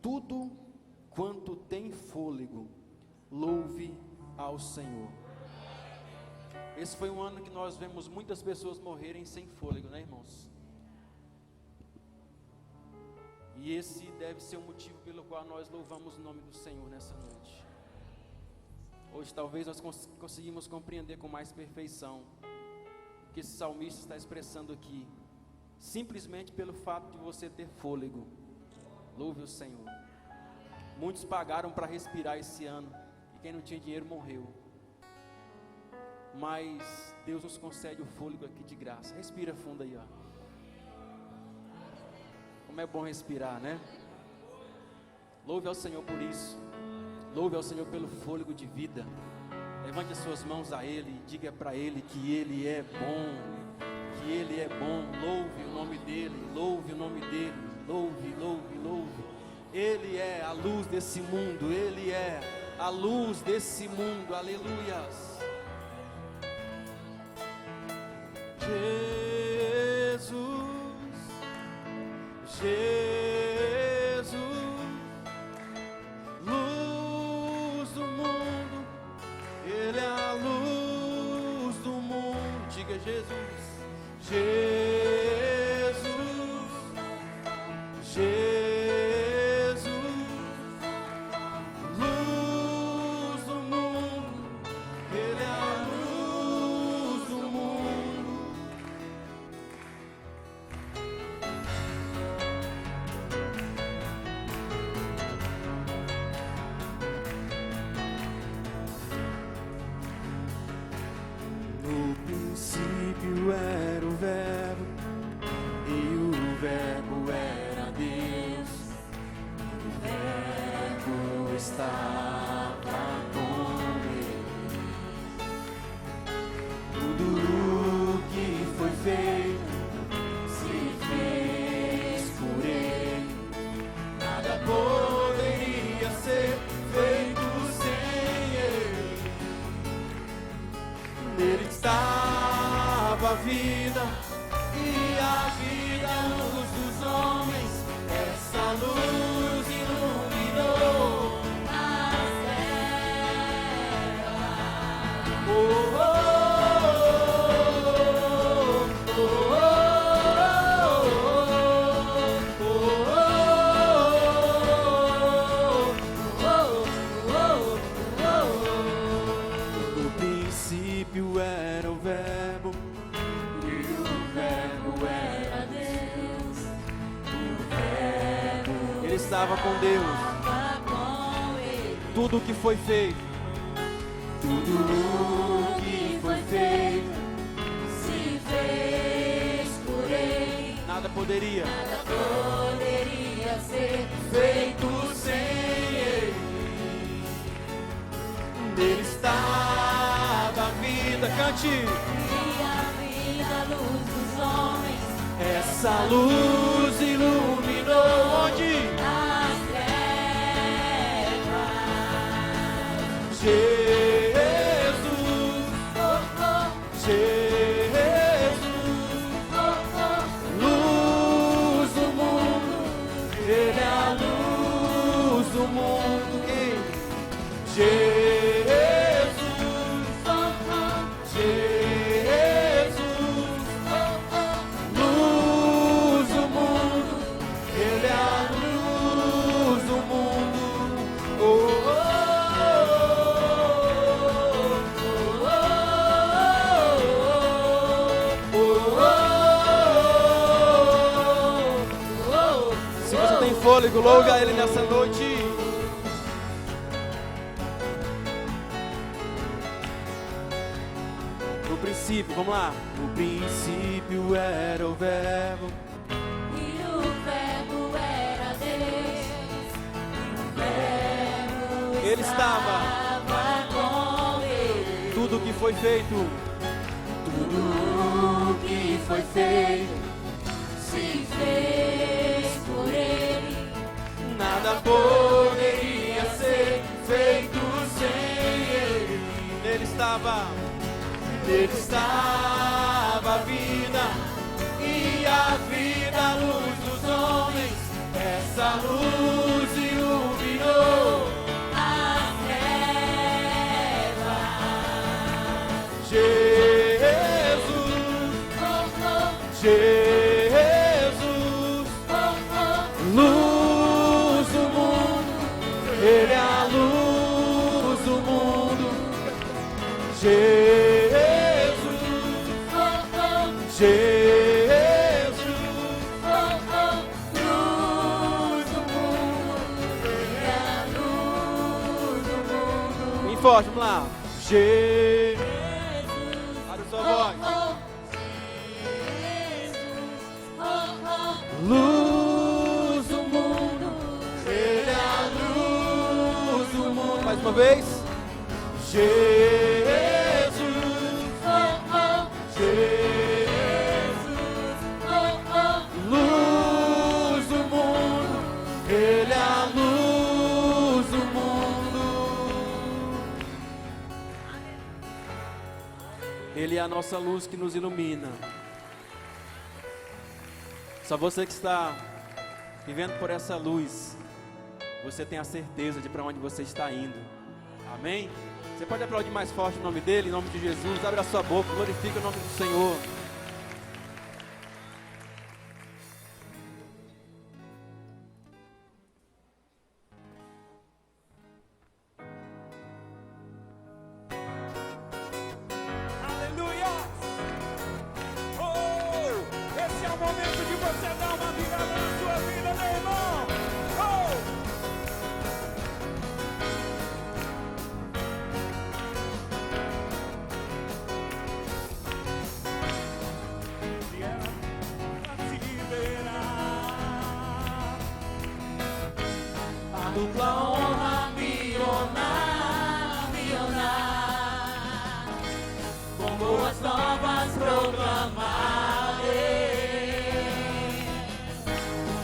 tudo quanto tem fôlego, louve ao Senhor. Esse foi um ano que nós vemos muitas pessoas morrerem sem fôlego, né, irmãos? E esse deve ser o motivo pelo qual nós louvamos o nome do Senhor nessa noite. Hoje talvez nós conseguimos compreender com mais perfeição o que esse salmista está expressando aqui. Simplesmente pelo fato de você ter fôlego, louve o Senhor. Muitos pagaram para respirar esse ano, e quem não tinha dinheiro morreu. Mas Deus nos concede o fôlego aqui de graça. Respira fundo aí, ó. Como é bom respirar, né? Louve ao Senhor por isso. Louve ao Senhor pelo fôlego de vida. Levante as suas mãos a Ele e diga para Ele que Ele é bom. Que Ele é bom. Louve o nome dEle. Louve o nome dEle. Louve, louve, louve. Ele é a luz desse mundo. Ele é a luz desse mundo. Aleluias. Jesus, luz do mundo, Ele é a luz do mundo. Diga Jesus, Jesus, Jesus, luz do mundo, Ele é a luz do mundo. Era o Verbo, e o Verbo era Deus, e o Verbo estava com Ele. Tudo que foi feito se fez por Ele, nada poderia ser feito sem Ele. Nele está a vida, e a vida é a luz dos homens. Essa luz iluminou as terras. Oh, oh, oh, oh, oh. No princípio era o Verbo, estava com Deus. Tudo que foi feito, tudo que foi feito se fez por Ele. Nada poderia ser feito sem Ele. Nele estava a vida, cante. E a vida, a luz dos homens. Essa luz iluminou onde? Jesus, Jesus, luz do mundo, Ele é a luz do mundo. Jesus, Jesus, luz do mundo, Ele é a luz do mundo. Oh, oh. Fôlego, louve a Ele nessa noite. No princípio, vamos lá. No princípio era o Verbo, e o Verbo era Deus, e o Verbo Ele estava com Ele. Tudo que foi feito, tudo que foi feito se fez por Ele. nada poderia ser feito sem Ele. Nele estava a vida, e a vida, a luz dos homens. Essa luz e forte, vamos lá. Jesus. Abre sua voz. Luz do mundo, Ele é a luz do mundo. Mais uma vez. Jesus, Jesus, luz do mundo, Ele é a luz do mundo. Ele é a nossa luz que nos ilumina. Só você que está vivendo por essa luz, você tem a certeza de para onde você está indo. Amém? Você pode aplaudir mais forte o nome dele, em nome de Jesus. Abre a sua boca, glorifica o nome do Senhor. Aleluia! Oh, esse é o momento de você dar uma virada na sua vida, meu irmão. Oh! E ela se liberar. A dupla honra me honrar, com boas novas proclamarei,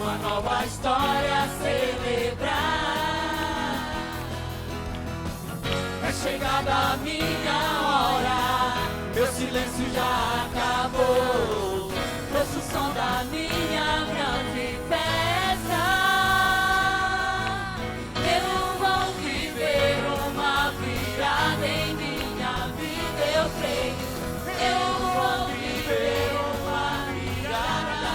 uma nova história a celebrar. É chegada a minha hora, meu silêncio já acabou, ouço o som da minha grande festa. Eu vou viver uma virada em minha vida, eu creio. Eu vou viver uma virada.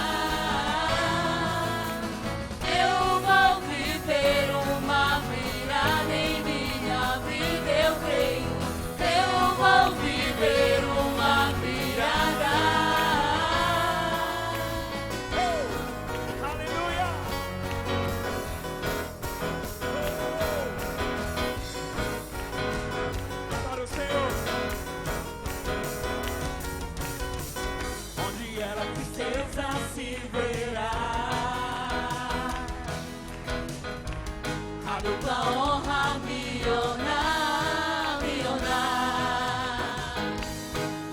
Eu vou viver uma virada em minha vida, eu creio. Eu vou viver uma virada. Aleluia! Para o Senhor. Onde ela Tristeza se verá, a dupla honra me honrar,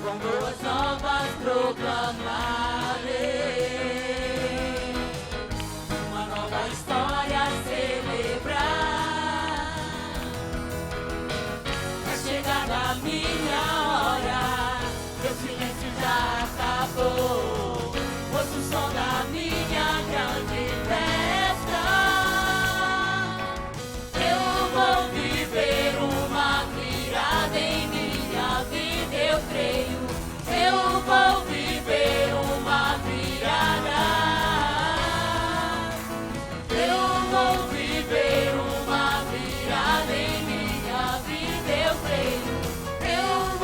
com boas novas proclamarei, uma nova história a celebrar. É chegada a minha hora, meu silêncio já acabou, ouço o som da minha grande festa. Eu vou viver uma virada em minha vida, eu creio. Eu vou viver uma virada. Eu vou viver uma virada em minha vida, eu creio. Eu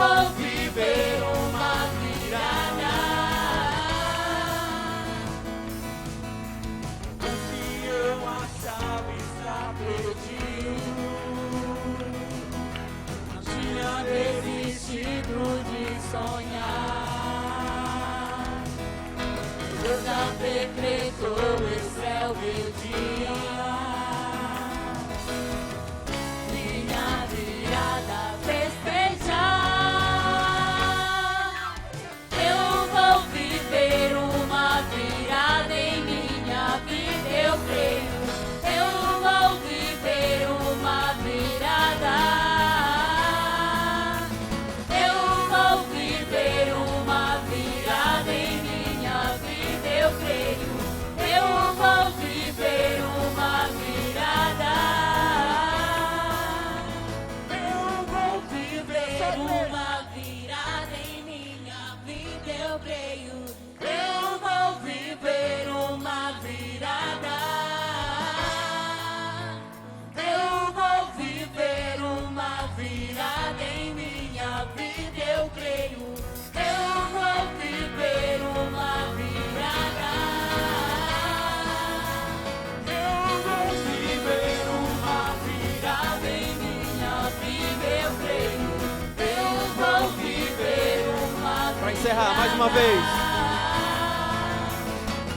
Mais uma vez.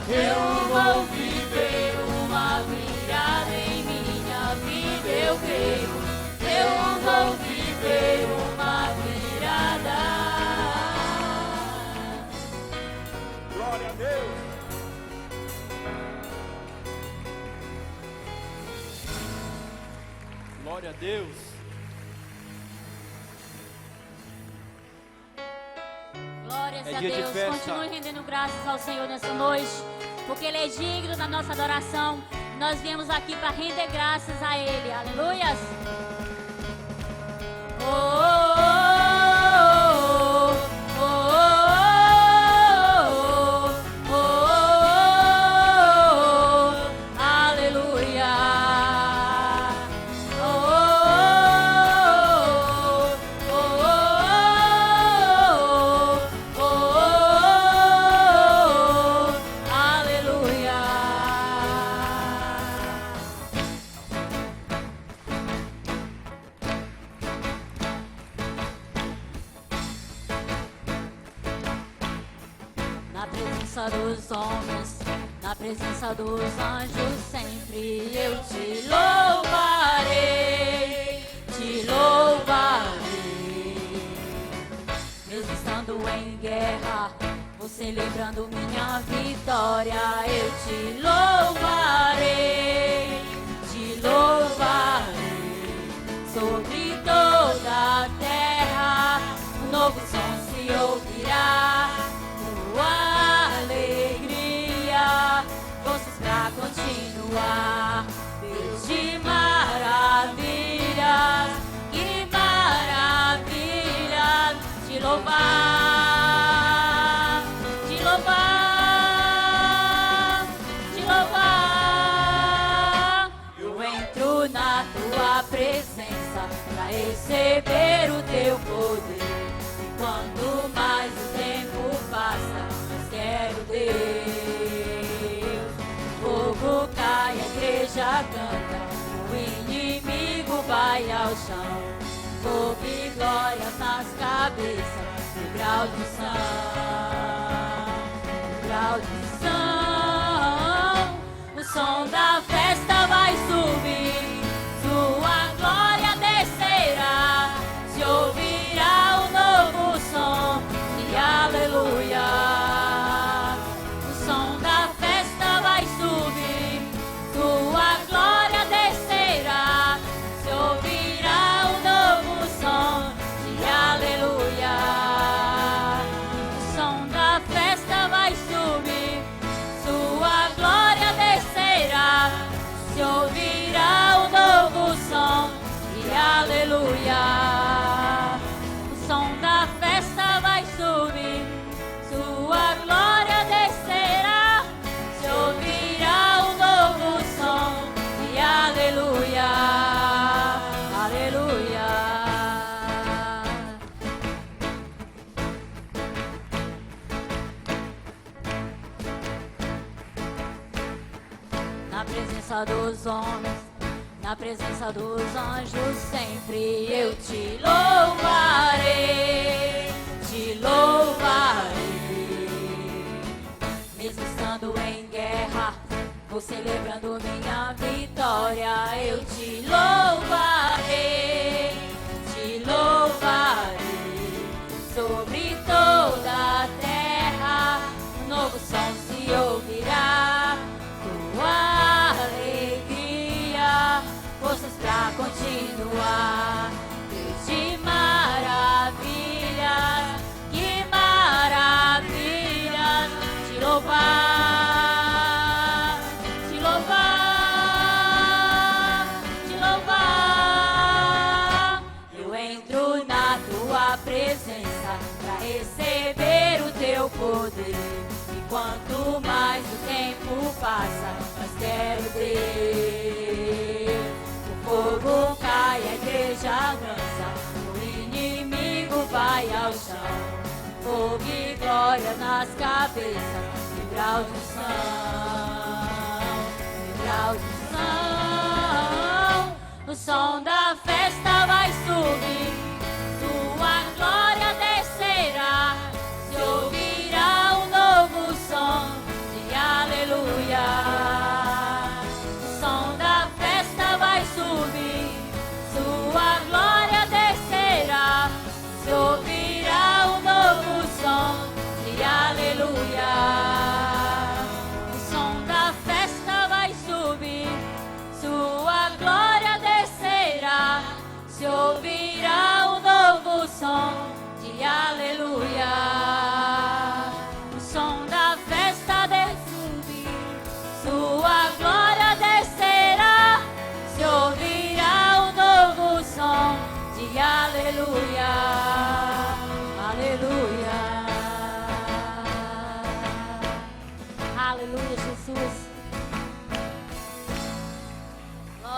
Eu vou viver uma virada em minha vida, eu creio. Eu vou viver uma virada. Glória a Deus. Glória a Deus. Glórias É a dia de Deus. festa. Continue rendendo graças ao Senhor nessa noite, porque Ele é digno da nossa adoração. Nós viemos aqui para render graças a Ele. Aleluias. Oh, oh, oh, oh, oh, oh, oh, aleluia. Oh, oh, oh, oh, aleluia. Na presença dos homens, na presença dos anjos, sempre eu te louvarei, te louvarei. Mesmo estando em guerra, você lembrando minha vitória, eu te louvarei, te louvarei. Sobre toda a terra, um novo som se ouvirá. Tua alegria, forças pra continuar. Deus de maravilhas, que maravilhas, te louvar, te louvar, te louvar. Eu entro na tua presença pra receber o teu poder. E quanto mais o tempo passa, mais quero Deus. O fogo cai, a igreja canta, o inimigo vai ao chão. Fogo e glória nas cabeças, no grau de unção, no grau de unção. O som da festa vai subir, sua glória descerá. Se ouvirá um novo som de aleluia. O som da festa vai subir, sua glória descerá. Se ouvirá um novo som de aleluia. O som da festa vai subir, sua glória descerá. Se ouvirá um novo som de aleluia. O som da festa vai subir, sua glória descerá. Se ouvirá um novo som de aleluia, aleluia. Na presença dos homens, na presença dos anjos, sempre eu te louvarei, te louvarei. Mesmo estando em guerra, vou celebrando minha vitória, eu te louvarei, te louvarei. Sobre toda a terra, um novo som se ouvirá. Tua alegria, forças pra continuar. Deus de maravilhas, que maravilhas, te louvar, te louvar, te louvar. Eu entro na tua presença pra receber o teu poder. E quanto mais o tempo passa, mais quero Deus. O fogo cai, a igreja dança, o inimigo vai ao chão. Fogo e glória nas cabeças, no grau de unção, no grau de unção. O som da festa vai subir, sua glória descerá. Se ouvir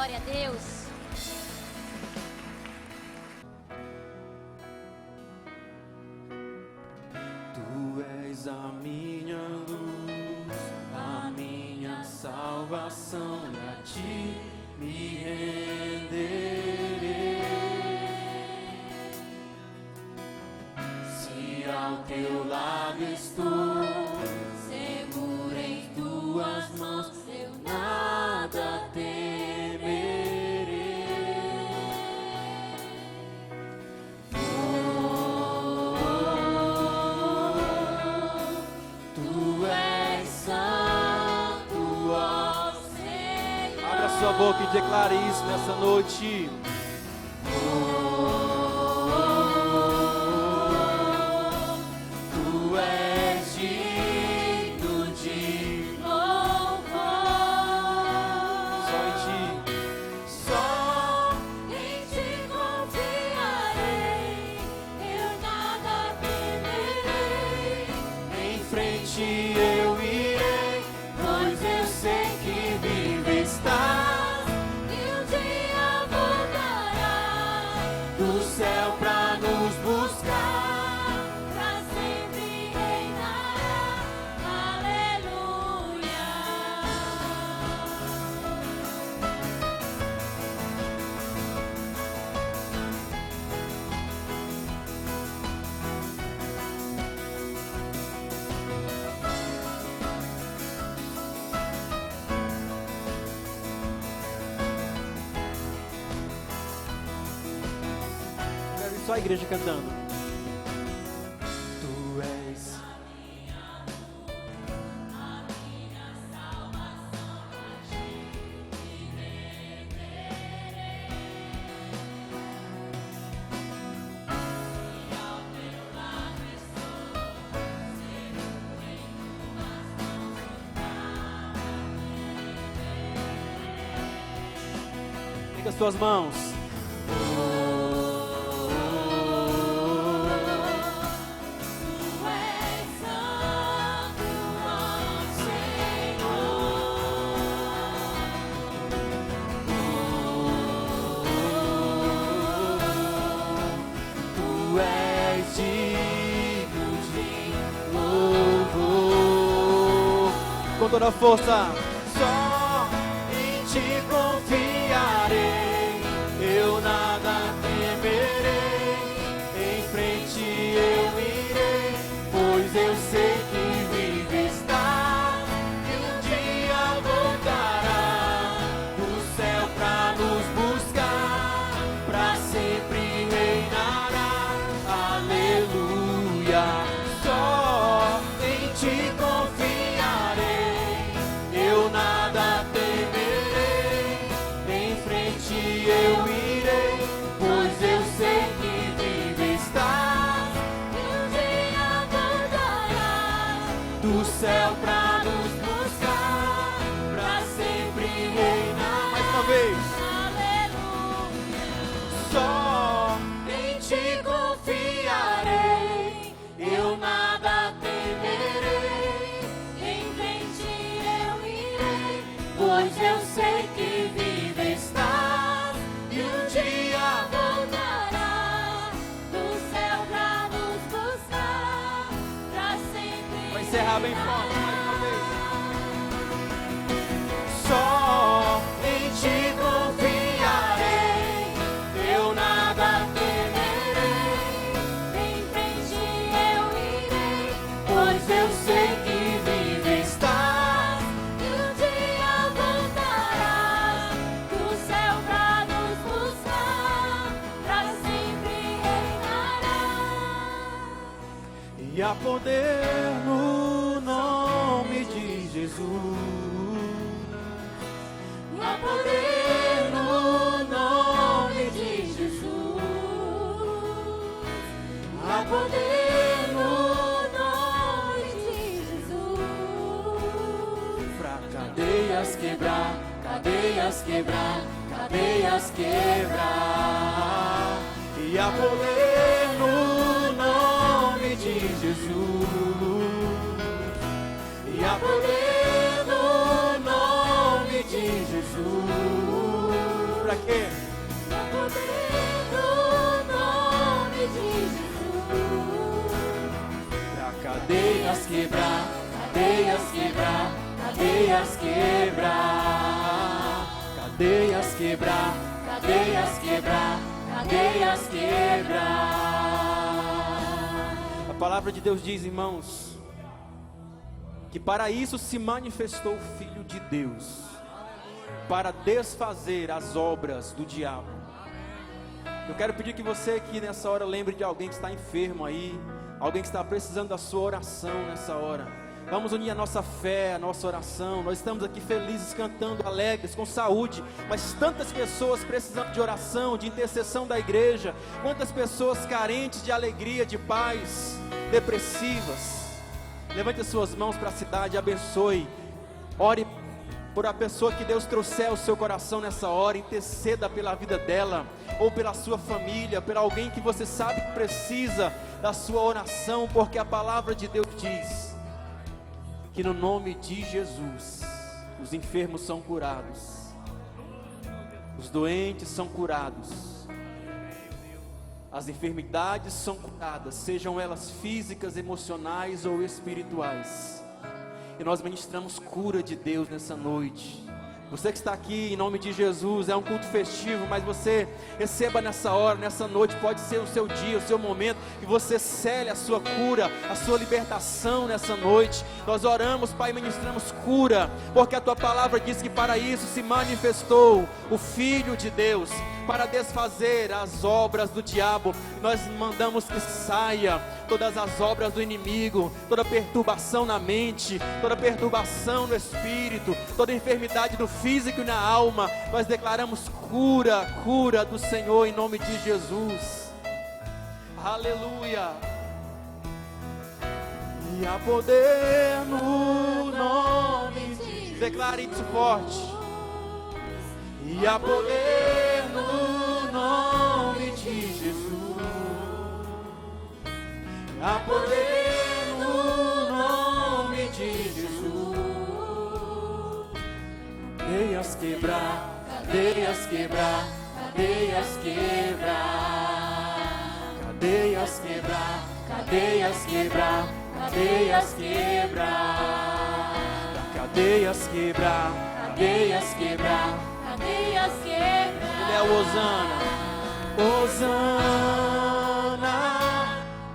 Glória a Deus. Tu és a minha luz, a minha salvação, e a ti me renderei. Se ao teu lado estou, seguro em tuas mãos, eu nada temerei. Tu és santo, ó Senhor. Abra sua boca e declare isso nessa noite. Tu és digno de louvor. Só em ti, Só em ti confiarei, eu nada temerei. em frente eu irei, pois eu sei que vive estás. E um dia voltarás Do céu pra nos buscar. pra sempre reinará. Aleluia. Quero ver só a igreja cantando. Tu és. Liga as tuas mãos. Tu és santo, ó Senhor. Tu és digno de louvor. Com toda a força. Só em ti confiarei, eu nada temerei. Em frente eu irei, pois eu sei que vive estás. E um dia voltará do céu pra nos buscar, pra sempre reinará. Aleluia. Só em ti confiarei, eu nada temerei. Em frente eu irei, pois eu sei que vive estás. E um dia voltarás Do céu pra nos buscar, pra sempre reinar. Mais uma vez. Aleluia. Só em ti confiarei, eu nada temerei. Em frente eu irei, Pois eu sei que vive estás. E um dia voltarás do céu pra nos buscar, pra sempre. vai encerrar bem forte mais uma vez. Só em ti confiarei, eu nada temerei. Em frente eu irei, Pois eu sei que vive estás. e um dia voltarás do céu pra nos buscar, pra sempre reinará. E há poder no nome de Jesus. E há poder no nome de Jesus. Há poder no nome de Jesus. Pra cadeias quebrar, cadeias quebrar, cadeias quebrar. E há poder no nome de Jesus. E há poder no nome de Jesus. pra quê? No nome de Jesus. Pra cadeias quebrar, cadeias quebrar, cadeias quebrar. Cadeias quebrar, cadeias quebrar, cadeias quebrar. A palavra de Deus diz, irmãos, que para isso se manifestou o Filho de Deus, para desfazer as obras do diabo. Eu quero pedir que você aqui nessa hora lembre de alguém que está enfermo aí, alguém que está precisando da sua oração nessa hora. Vamos unir a nossa fé, a nossa oração. Nós estamos aqui felizes, cantando, alegres, com saúde, mas tantas pessoas precisando de oração, de intercessão da igreja. Quantas pessoas carentes de alegria, de paz, depressivas. Levante as suas mãos para a cidade, abençoe. Ore por a pessoa que Deus trouxer ao seu coração nessa hora. Interceda pela vida dela, ou pela sua família, por alguém que você sabe que precisa da sua oração, porque a palavra de Deus diz que no nome de Jesus os enfermos são curados, os doentes são curados, as enfermidades são curadas, sejam elas físicas, emocionais ou espirituais. E nós ministramos cura de Deus nessa noite. Você que está aqui em nome de Jesus, é um culto festivo, mas você receba nessa hora, nessa noite, pode ser o seu dia, o seu momento, que você cele a sua cura, a sua libertação nessa noite. Nós oramos, Pai, ministramos cura, porque a Tua palavra diz que para isso se manifestou o Filho de Deus, para desfazer as obras do diabo. Nós mandamos que saia todas as obras do inimigo, toda perturbação na mente, toda perturbação no espírito, toda enfermidade no físico e na alma. Nós declaramos cura, cura do Senhor em nome de Jesus. Aleluia. E há poder no nome de Jesus. Declare isso forte. E há poder no nome de Jesus. Há poder no nome de Jesus. Cadeias quebrar, cadeias quebrar, cadeias quebrar. Cadeias quebrar, cadeias quebrar, cadeias quebrar. Cadeias quebrar, cadeias quebrar. Cadeias quebrar. Ele é o Hosana. Hosana,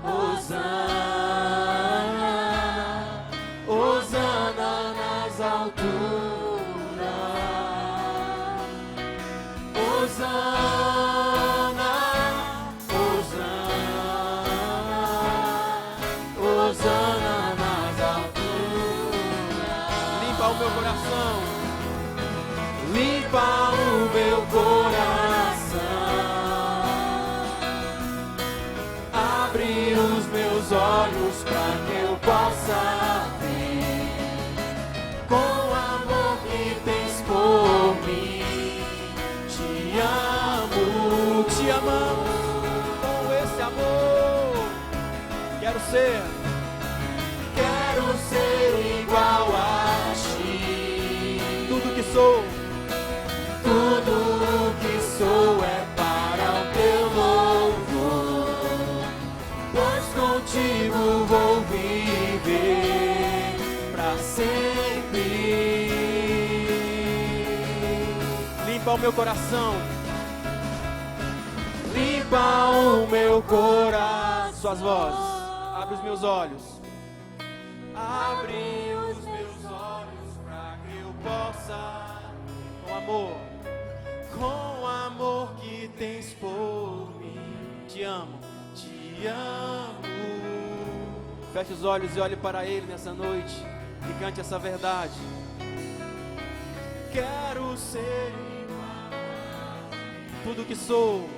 Hosana, Hosana nas alturas. Hosana, Hosana, Hosana nas alturas. Limpa o meu coração. Limpa o meu coração, abre os meus olhos para que eu possa ver, com o amor que tens por mim. Te amo, te amamos, com esse amor. Quero ser igual a ti. Tudo que sou, tudo que sou é para o teu louvor, pois contigo vou viver para sempre. Limpa o meu coração, limpa o meu coração. Suas vozes, abre os meus olhos, abre os meus olhos para que eu possa, com amor, com o amor que tens por mim. Te amo, te amo. Feche os olhos e olhe para Ele nessa noite e cante essa verdade. Quero ser tudo que sou,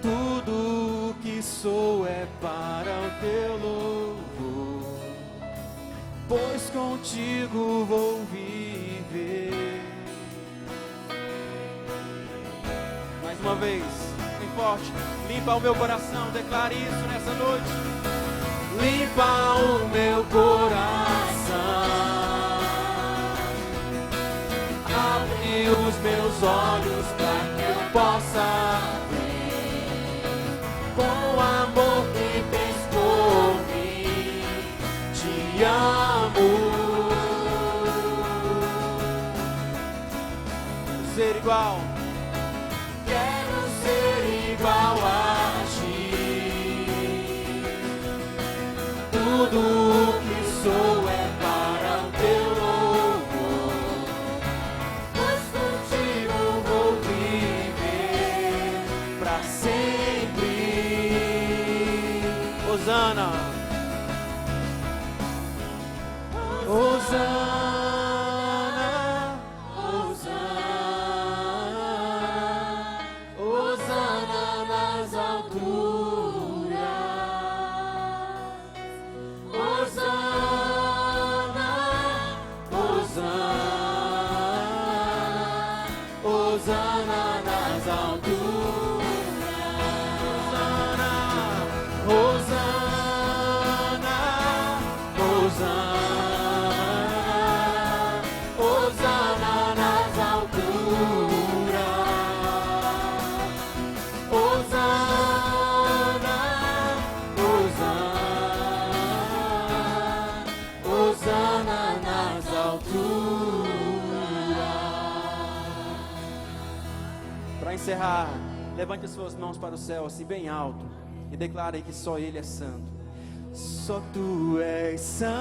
tudo que sou é para o teu louvor, pois contigo vou viver. Mais uma vez, bem forte. Limpa o meu coração, declare isso nessa noite. Limpa o meu coração, abre os meus olhos para que eu possa ver com o amor que tens por mim. Te amo. Ser igual. Quero ser igual a ti. Tudo o que sou é para o teu louvor, pois contigo vou viver pra sempre. Hosana, Hosana, Hosana, Hosana nas alturas. Hosana, Hosana, Hosana nas alturas. Hosana, Hosana, Hosana nas alturas. Hosana, Hosana, Hosana nas alturas. Para encerrar, levante as suas mãos para o céu, assim bem alto, e declare que só Ele é santo. Só Tu és santo.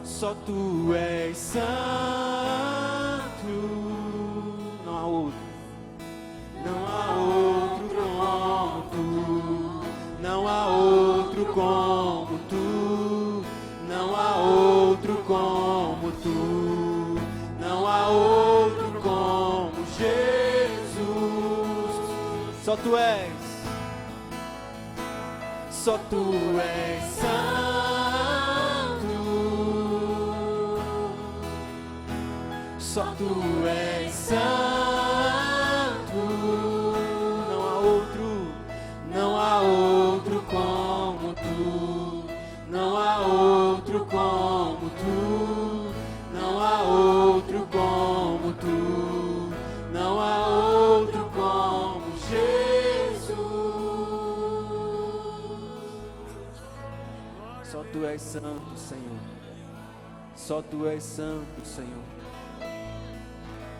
Só Tu és santo. Não há outro. Não há outro como Tu. Não há outro como Tu. Não há outro como Tu. Não há outro como Jesus. Só Tu és. Só Tu és santo. Só Tu és santo. Não há outro. Não há outro como Tu. Não há outro como Tu. Não há outro como Tu. Não há outro como Jesus. Só Tu és santo, Senhor. Só Tu és santo, Senhor.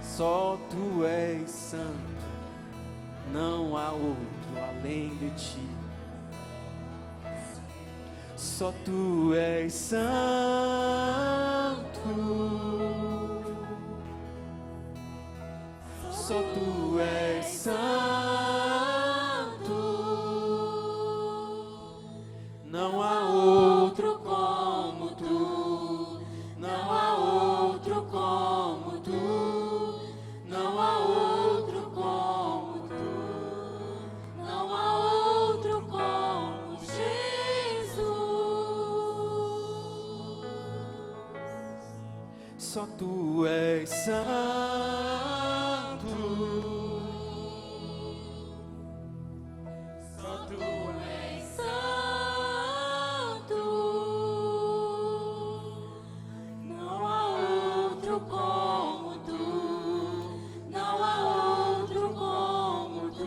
Só Tu és santo. Não há outro além de Ti. Só Tu és santo. Só Tu és santo. Não há outro como Tu. Não há outro como Tu. Não há outro como Tu. Não há outro como Jesus. Só Tu és santo. Só Tu és Santo, não há outro como Tu, não há outro como Tu,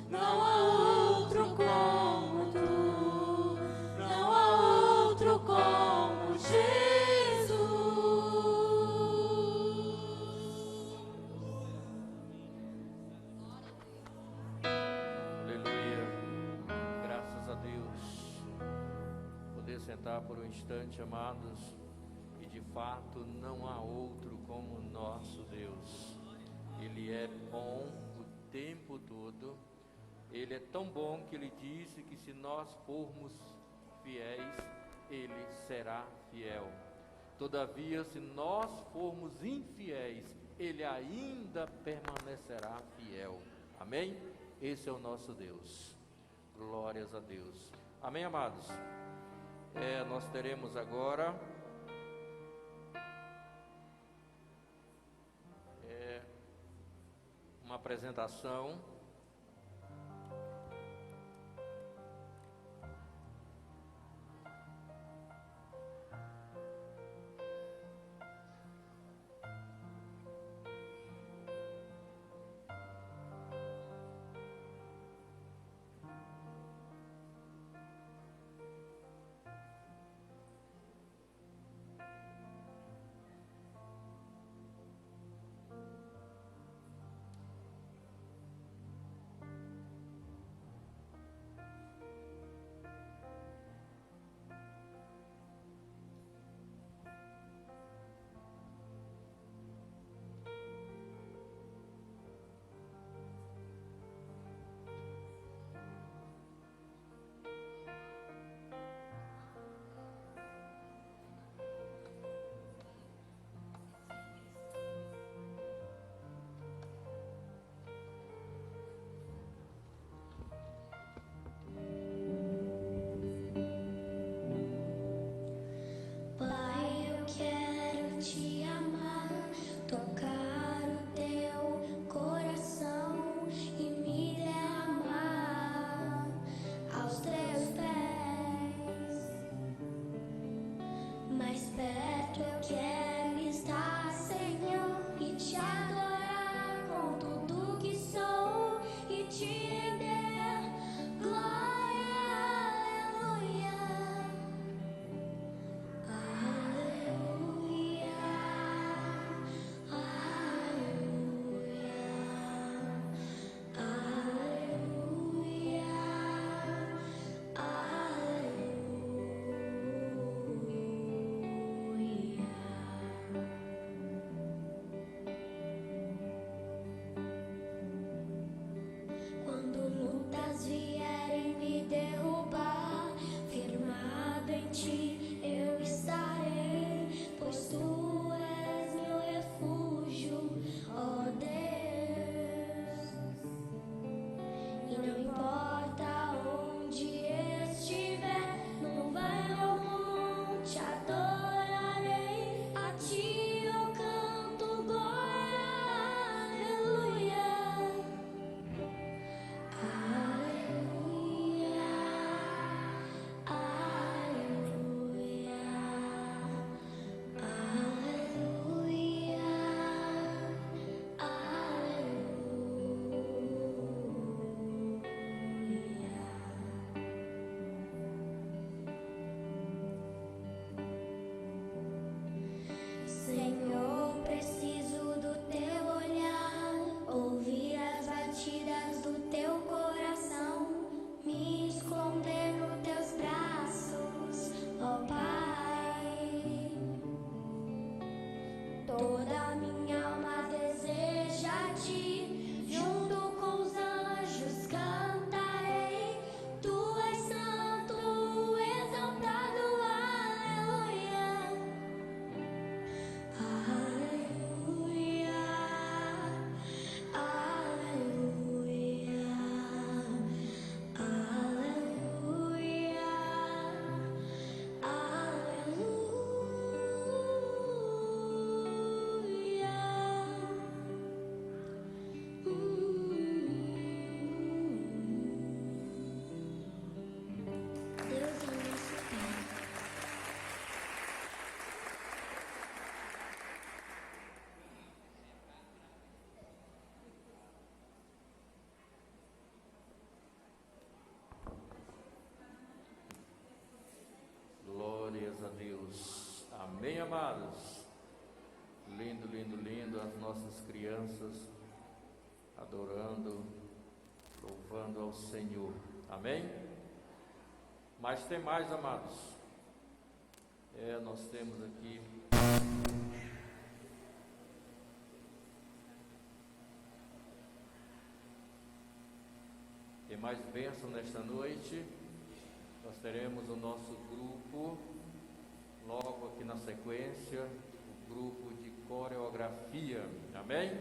não há outro como Tu, não há outro como Jesus. Aleluia. Graças a Deus. Poder sentar por um instante, amados. E de fato não há outro como o nosso Deus. Ele é bom o tempo todo. Ele é tão bom que Ele disse que se nós formos fiéis, Ele será fiel. Todavia, se nós formos infiéis, Ele ainda permanecerá fiel. Amém? Esse é o nosso Deus. Glórias a Deus. Amém, amados? Nós teremos agora uma apresentação amados? Lindo, lindo, lindo, as nossas crianças adorando, louvando ao Senhor. Amém? Mas tem mais, amados. Nós temos aqui tem mais bênção nesta noite. Nós teremos o nosso grupo logo aqui na sequência, o grupo de coreografia. Amém?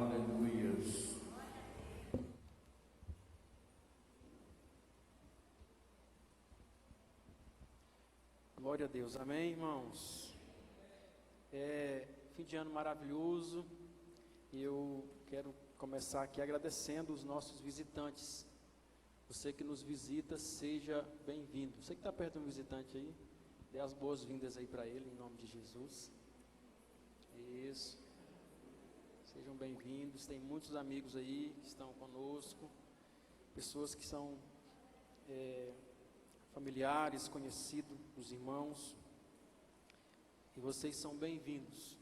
Aleluias. Glória a Deus, amém, irmãos? Fim de ano maravilhoso. Eu quero começar aqui agradecendo os nossos visitantes. Você que nos visita, seja bem-vindo. Você que está perto de um visitante aí, dê as boas-vindas aí para ele, em nome de Jesus. Isso. Sejam bem-vindos. Tem muitos amigos aí que estão conosco, pessoas que são familiares, conhecidos dos irmãos, e vocês são bem-vindos.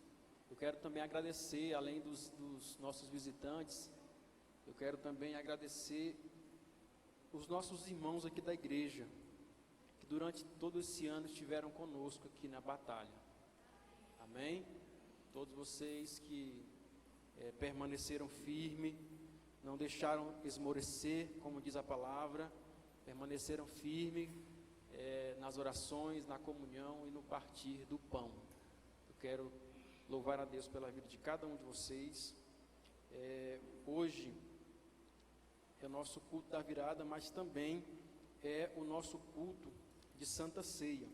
Eu quero também agradecer, além dos nossos visitantes, eu quero também agradecer os nossos irmãos aqui da igreja, que durante todo esse ano estiveram conosco aqui na batalha. Amém? Todos vocês que permaneceram firmes, não deixaram esmorecer, como diz a palavra, permaneceram firmes nas orações, na comunhão e no partir do pão. Eu quero louvar a Deus pela vida de cada um de vocês. Hoje é o nosso culto da virada, mas também é o nosso culto de Santa Ceia.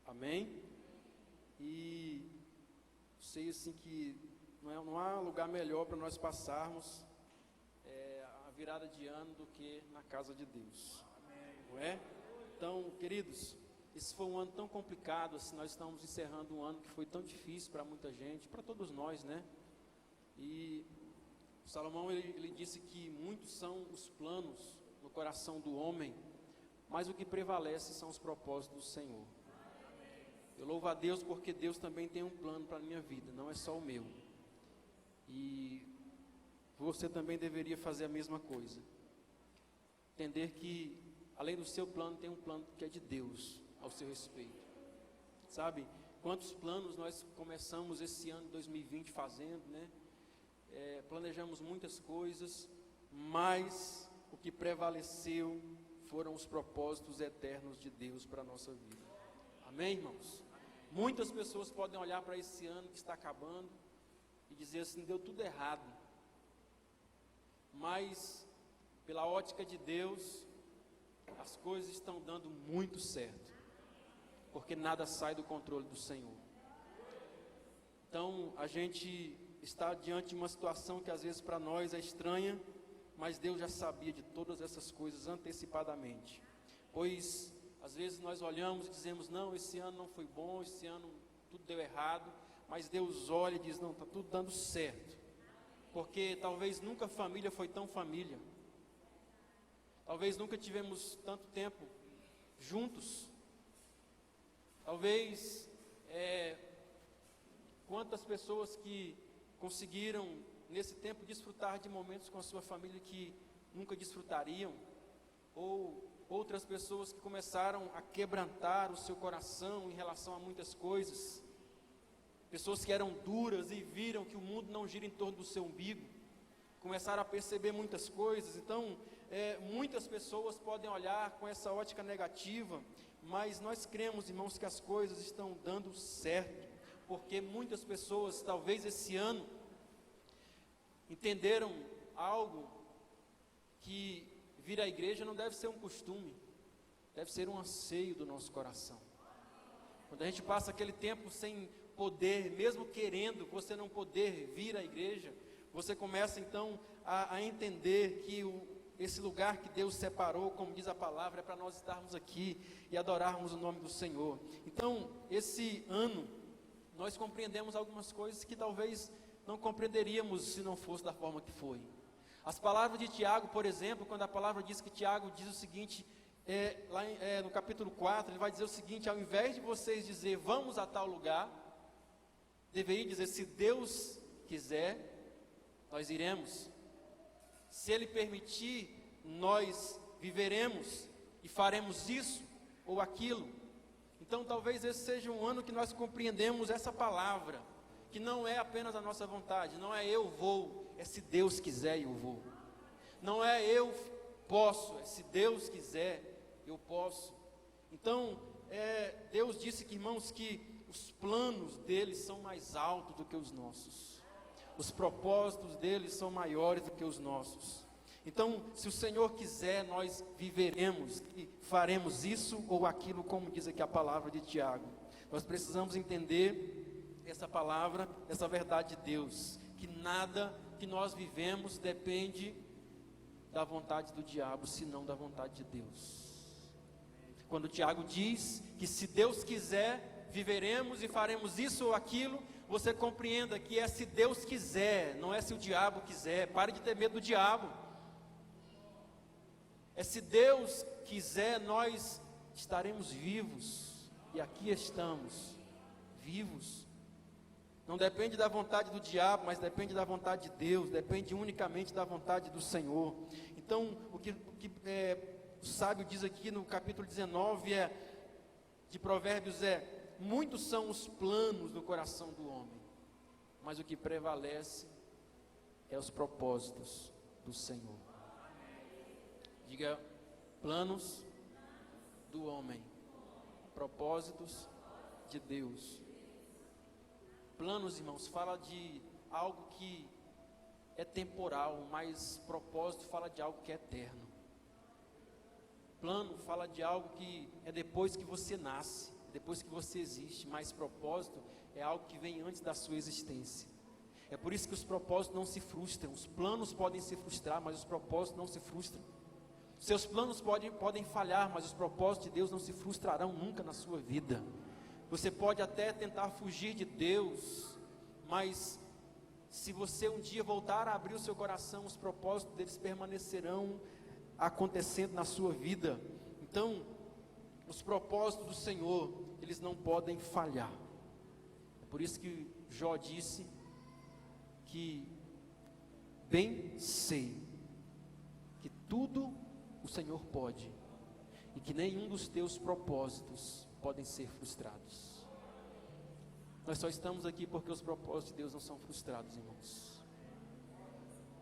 Amém? E sei assim que não há lugar melhor para nós passarmos a virada de ano do que na casa de Deus. Não é? Então, queridos, esse foi um ano tão complicado, assim, nós estamos encerrando um ano que foi tão difícil para muita gente, para todos nós, né? E Salomão, ele disse que muitos são os planos no coração do homem, mas o que prevalece são os propósitos do Senhor. Eu louvo a Deus porque Deus também tem um plano para a minha vida, não é só o meu. E você também deveria fazer a mesma coisa. Entender que, além do seu plano, tem um plano que é de Deus ao seu respeito. Sabe, quantos planos nós começamos esse ano de 2020 fazendo, né? Planejamos muitas coisas, mas o que prevaleceu foram os propósitos eternos de Deus para a nossa vida. Amém, irmãos? Muitas pessoas podem olhar para esse ano que está acabando e dizer assim, deu tudo errado. Mas, pela ótica de Deus, as coisas estão dando muito certo, porque nada sai do controle do Senhor. Então, a gente está diante de uma situação que às vezes para nós é estranha, mas Deus já sabia de todas essas coisas antecipadamente. Pois, às vezes nós olhamos e dizemos, não, esse ano não foi bom, esse ano tudo deu errado, mas Deus olha e diz, não, está tudo dando certo. Porque talvez nunca a família foi tão família. Talvez nunca tivemos tanto tempo juntos. Talvez quantas pessoas que conseguiram nesse tempo desfrutar de momentos com a sua família que nunca desfrutariam, ou outras pessoas que começaram a quebrantar o seu coração em relação a muitas coisas, pessoas que eram duras e viram que o mundo não gira em torno do seu umbigo, começaram a perceber muitas coisas. Então, muitas pessoas podem olhar com essa ótica negativa, mas nós cremos, irmãos, que as coisas estão dando certo, porque muitas pessoas, talvez esse ano, entenderam algo, que vir à igreja não deve ser um costume, deve ser um anseio do nosso coração. Quando a gente passa aquele tempo sem poder, mesmo querendo, você não poder vir à igreja, você começa então a entender que esse lugar que Deus separou, como diz a palavra, é para nós estarmos aqui e adorarmos o nome do Senhor. Então, esse ano, nós compreendemos algumas coisas que talvez não compreenderíamos se não fosse da forma que foi. As palavras de Tiago, por exemplo, quando a palavra diz que Tiago diz o seguinte, no capítulo 4, ele vai dizer o seguinte, ao invés de vocês dizer, vamos a tal lugar, deveria dizer, se Deus quiser, nós iremos. Se Ele permitir, nós viveremos e faremos isso ou aquilo. Então talvez esse seja um ano que nós compreendemos essa palavra, que não é apenas a nossa vontade, não é eu vou, é se Deus quiser eu vou. Não é eu posso, é se Deus quiser eu posso. Então, Deus disse que, irmãos, que os planos dele são mais altos do que os nossos. Os propósitos dele são maiores do que os nossos. Então, se o Senhor quiser, nós viveremos e faremos isso ou aquilo, como diz aqui a palavra de Tiago. Nós precisamos entender essa palavra, essa verdade de Deus, que nada que nós vivemos depende da vontade do diabo, senão da vontade de Deus. Quando Tiago diz que se Deus quiser, viveremos e faremos isso ou aquilo, você compreenda que é se Deus quiser, não é se o diabo quiser. Pare de ter medo do diabo. É se Deus quiser, nós estaremos vivos. E aqui estamos, vivos. Não depende da vontade do diabo, mas depende da vontade de Deus. Depende unicamente da vontade do Senhor. Então, o que o sábio diz aqui no capítulo 19 de Provérbios muitos são os planos no coração do homem, mas o que prevalece é os propósitos do Senhor. Diga, planos do homem, propósitos de Deus. Planos, irmãos, fala de algo que é temporal, mas propósito fala de algo que é eterno. Plano fala de algo que é depois que você nasce, depois que você existe, mas propósito é algo que vem antes da sua existência. É por isso que os propósitos não se frustram. Os planos podem se frustrar, mas os propósitos não se frustram. Seus planos podem falhar, mas os propósitos de Deus não se frustrarão nunca na sua vida. Você pode até tentar fugir de Deus, mas se você um dia voltar a abrir o seu coração, os propósitos deles permanecerão acontecendo na sua vida. Então, os propósitos do Senhor, eles não podem falhar. É por isso que Jó disse que bem sei que tudo o Senhor pode e que nenhum dos teus propósitos podem ser frustrados. Nós só estamos aqui porque os propósitos de Deus não são frustrados, irmãos.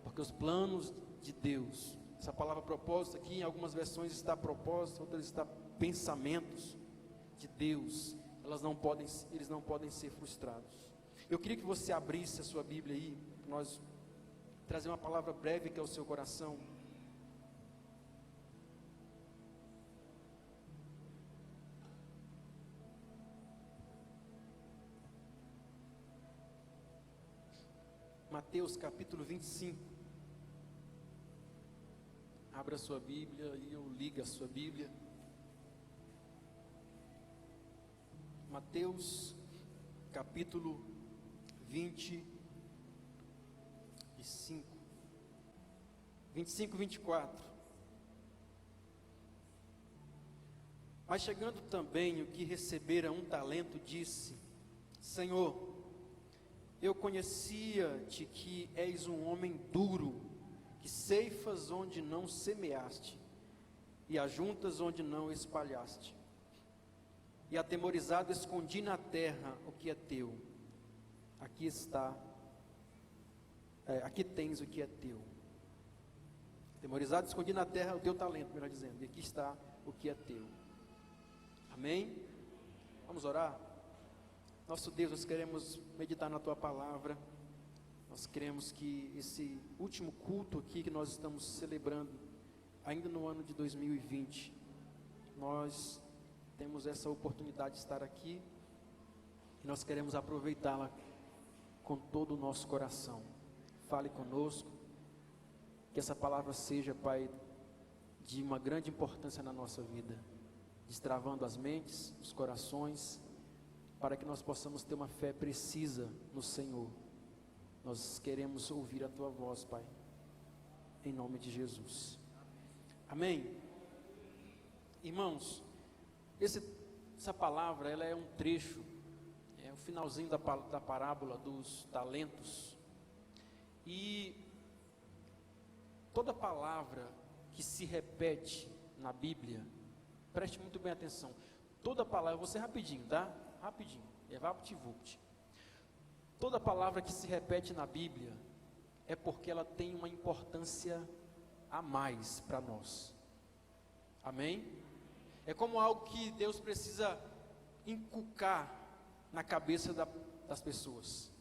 Porque os planos de Deus, essa palavra propósito aqui em algumas versões está propósito, outras está pensamentos de Deus, eles não podem ser frustrados. Eu queria que você abrisse a sua Bíblia aí, nós trazer uma palavra breve que é o seu coração. Mateus capítulo 25. Abra a sua Bíblia e eu ligo a sua Bíblia. Mateus capítulo 25, 25, 24. Mas chegando também o que recebera um talento, disse: Senhor, eu conhecia-te que és um homem duro, que ceifas onde não semeaste, e ajuntas onde não espalhaste. E atemorizado escondi na terra o que é teu. Aqui está, aqui tens o que é teu. Atemorizado escondi na terra o teu talento, melhor dizendo, e aqui está o que é teu. Amém? Vamos orar? Nosso Deus, nós queremos meditar na tua palavra. Nós queremos que esse último culto aqui que nós estamos celebrando, ainda no ano de 2020, nós temos essa oportunidade de estar aqui e nós queremos aproveitá-la com todo o nosso coração. Fale conosco, que essa palavra seja, Pai, de uma grande importância na nossa vida, destravando as mentes, os corações, para que nós possamos ter uma fé precisa no Senhor. Nós queremos ouvir a tua voz, Pai, em nome de Jesus. Amém? Irmãos, essa palavra, ela é um trecho, é o finalzinho da parábola dos talentos. E toda palavra que se repete na Bíblia, preste muito bem atenção. Toda palavra, vou ser rapidinho, tá? Rapidinho, vapt-vupt. Toda palavra que se repete na Bíblia é porque ela tem uma importância a mais para nós. Amém? É como algo que Deus precisa inculcar na cabeça das pessoas.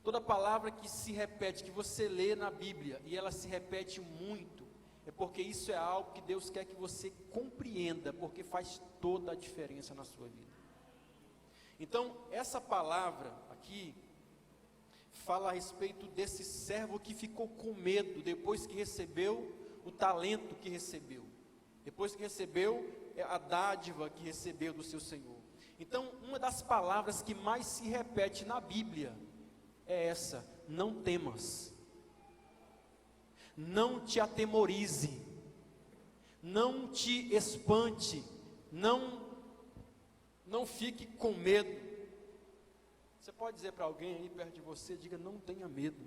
toda palavra que se repete, que você lê na Bíblia, e ela se repete muito, é porque isso é algo que Deus quer que você compreenda, porque faz toda a diferença na sua vida. Então, essa palavra aqui, fala a respeito desse servo que ficou com medo, depois que recebeu o talento que recebeu, depois que recebeu a dádiva que recebeu do seu Senhor. Então, uma das palavras que mais se repete na Bíblia, é essa: não temas, não te atemorize, não te espante, não fique com medo. Você pode dizer para alguém aí perto de você, diga: não tenha medo,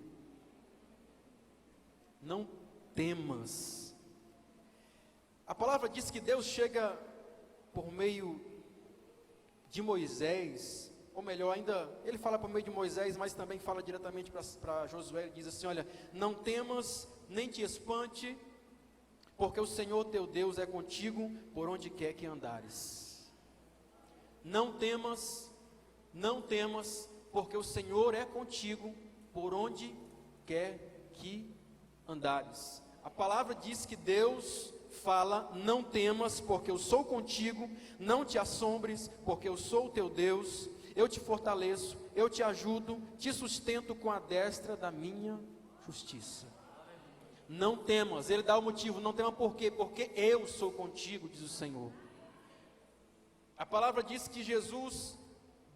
não temas. A palavra diz que Deus chega por meio de Moisés, ou melhor ainda, ele fala por meio de Moisés, mas também fala diretamente para Josué. Ele diz assim: olha, não temas, nem te espante, porque o Senhor teu Deus é contigo por onde quer que andares. Não temas, porque o Senhor é contigo por onde quer que andares. A palavra diz que Deus fala: não temas, porque eu sou contigo, não te assombres, porque eu sou o teu Deus, eu te fortaleço, eu te ajudo, te sustento com a destra da minha justiça. Não temas, ele dá o motivo, não tema por quê? Porque eu sou contigo, diz o Senhor. A palavra diz que Jesus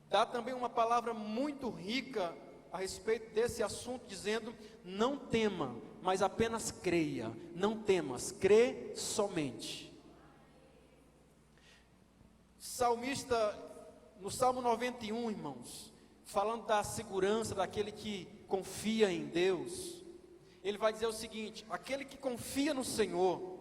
dá também uma palavra muito rica a respeito desse assunto, dizendo: não tema, mas apenas creia. Não temas, crê somente. Salmista, no Salmo 91, irmãos, falando da segurança daquele que confia em Deus, ele vai dizer o seguinte: aquele que confia no Senhor,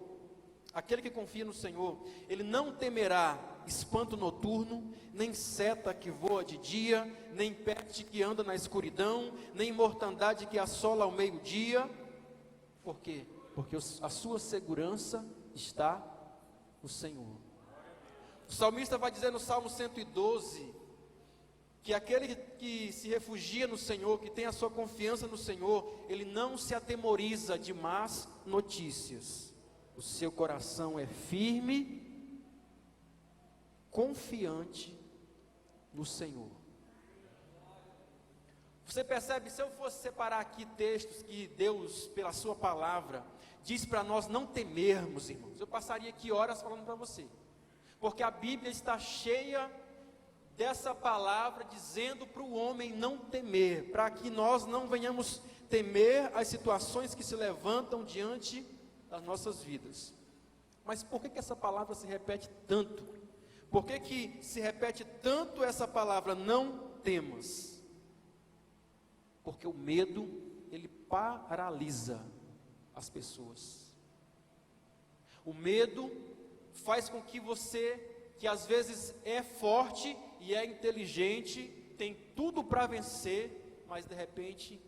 ele não temerá espanto noturno, nem seta que voa de dia, nem peste que anda na escuridão, nem mortandade que assola ao meio-dia. Por quê? Porque a sua segurança está no Senhor. O salmista vai dizer no Salmo 112, que aquele que se refugia no Senhor, que tem a sua confiança no Senhor, ele não se atemoriza de más notícias. O seu coração é firme, confiante no Senhor. Você percebe, se eu fosse separar aqui textos que Deus, pela sua palavra, diz para nós não temermos, irmãos, eu passaria aqui horas falando para você, porque a Bíblia está cheia dessa palavra, dizendo para o homem não temer, para que nós não venhamos temer as situações que se levantam diante das nossas vidas. Mas por que essa palavra se repete tanto? Por que se repete tanto essa palavra, não temas? Porque o medo, ele paralisa as pessoas. O medo faz com que você, que às vezes é forte e é inteligente, tem tudo para vencer, mas de repente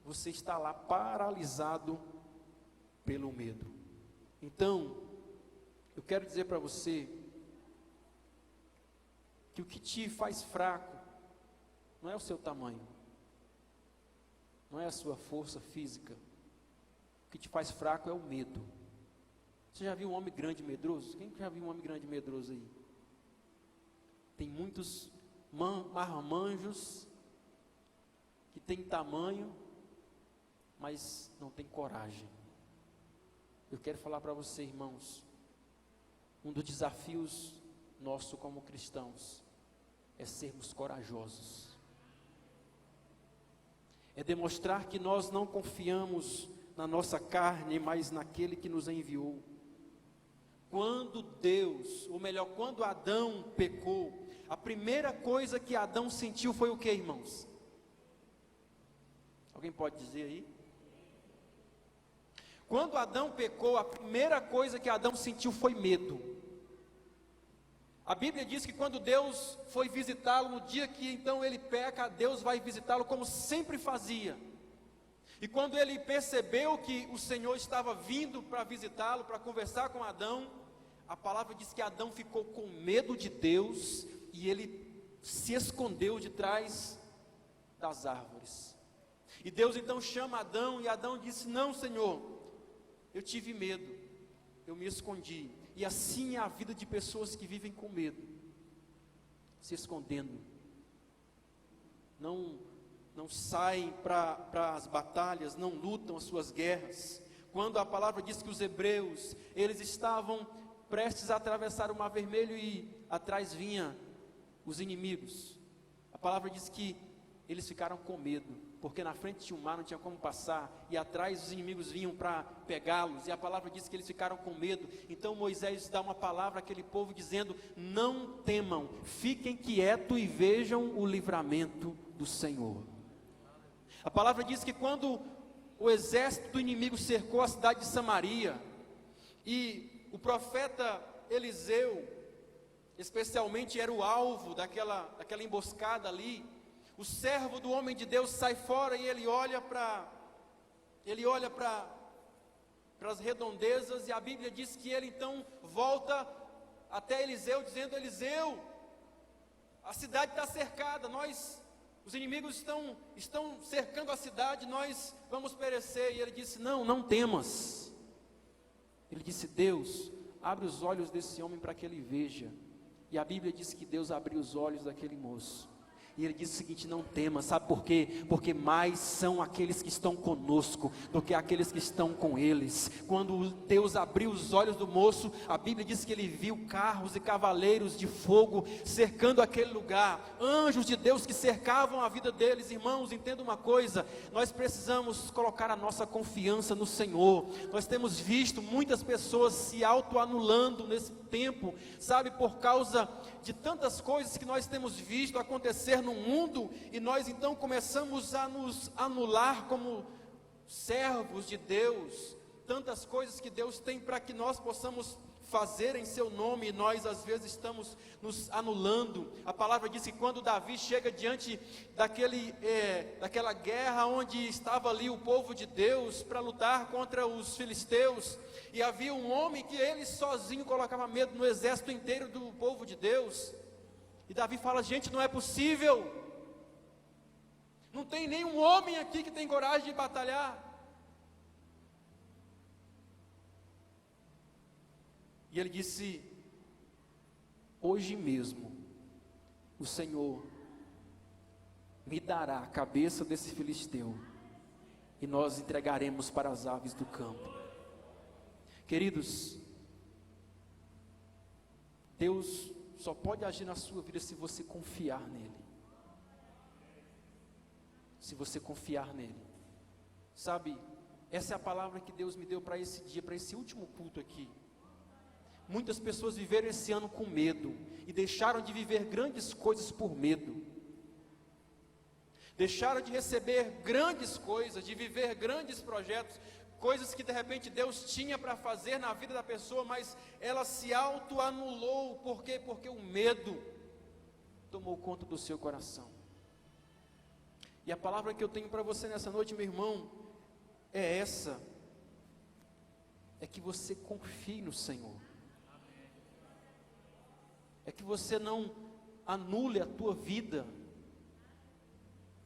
você está lá paralisado pelo medo. Então, eu quero dizer para você que o que te faz fraco não é o seu tamanho, não é a sua força física. O que te faz fraco é o medo. Você já viu um homem grande e medroso? Quem já viu um homem grande e medroso aí? Tem muitos marmanjos que tem tamanho, mas não tem coragem. Eu quero falar para você, irmãos, um dos desafios nosso como cristãos é sermos corajosos. É demonstrar que nós não confiamos na nossa carne, mas naquele que nos enviou. Quando Deus, ou melhor, quando Adão pecou, a primeira coisa que Adão sentiu foi o que, irmãos? Alguém pode dizer aí? Quando Adão pecou, a primeira coisa que Adão sentiu foi medo. A Bíblia diz que quando Deus foi visitá-lo, no dia que então ele peca, Deus vai visitá-lo como sempre fazia. E quando ele percebeu que o Senhor estava vindo para visitá-lo, para conversar com Adão, a palavra diz que Adão ficou com medo de Deus e ele se escondeu de trás das árvores. E Deus então chama Adão, e Adão disse: não, Senhor, eu tive medo, eu me escondi. E assim é a vida de pessoas que vivem com medo, se escondendo, não saem para as batalhas, não lutam as suas guerras. Quando a palavra diz que os hebreus, eles estavam prestes a atravessar o Mar Vermelho e atrás vinha os inimigos, a palavra diz que eles ficaram com medo, porque na frente tinha um mar, não tinha como passar, e atrás os inimigos vinham para pegá-los, e a palavra diz que eles ficaram com medo. Então Moisés dá uma palavra àquele povo dizendo: não temam, fiquem quietos e vejam o livramento do Senhor. A palavra diz que quando o exército do inimigo cercou a cidade de Samaria, e o profeta Eliseu, especialmente, era o alvo daquela emboscada ali, o servo do homem de Deus sai fora e ele olha para as redondezas, e a Bíblia diz que ele então volta até Eliseu dizendo: Eliseu, a cidade está cercada, os inimigos estão cercando a cidade, nós vamos perecer. E ele disse: não temas. Ele disse: Deus, abre os olhos desse homem para que ele veja. E a Bíblia diz que Deus abriu os olhos daquele moço. E ele disse o seguinte: não tema, sabe por quê? Porque mais são aqueles que estão conosco do que aqueles que estão com eles. Quando Deus abriu os olhos do moço, a Bíblia diz que ele viu carros e cavaleiros de fogo cercando aquele lugar, anjos de Deus que cercavam a vida deles. Irmãos, entenda uma coisa, nós precisamos colocar a nossa confiança no Senhor. Nós temos visto muitas pessoas se autoanulando nesse tempo, sabe, por causa de tantas coisas que nós temos visto acontecer no mundo, e nós então começamos a nos anular como servos de Deus, tantas coisas que Deus tem para que nós possamos fazer em seu nome, e nós às vezes estamos nos anulando. A palavra diz que quando Davi chega diante daquela guerra onde estava ali o povo de Deus para lutar contra os filisteus, e havia um homem que ele sozinho colocava medo no exército inteiro do povo de Deus, e Davi fala: gente, não é possível, não tem nenhum homem aqui que tem coragem de batalhar. E ele disse: hoje mesmo o Senhor me dará a cabeça desse filisteu, e nós entregaremos para as aves do campo. Queridos, Deus só pode agir na sua vida se você confiar nele. Se você confiar nele. Sabe, essa é a palavra que Deus me deu para esse dia, para esse último culto aqui. Muitas pessoas viveram esse ano com medo, e deixaram de viver grandes coisas por medo. Deixaram de receber grandes coisas, de viver grandes projetos, coisas que de repente Deus tinha para fazer na vida da pessoa, mas ela se autoanulou. Por quê? Porque o medo tomou conta do seu coração. E a palavra que eu tenho para você nessa noite, meu irmão, é essa: é que você confie no Senhor, é que você não anule a tua vida,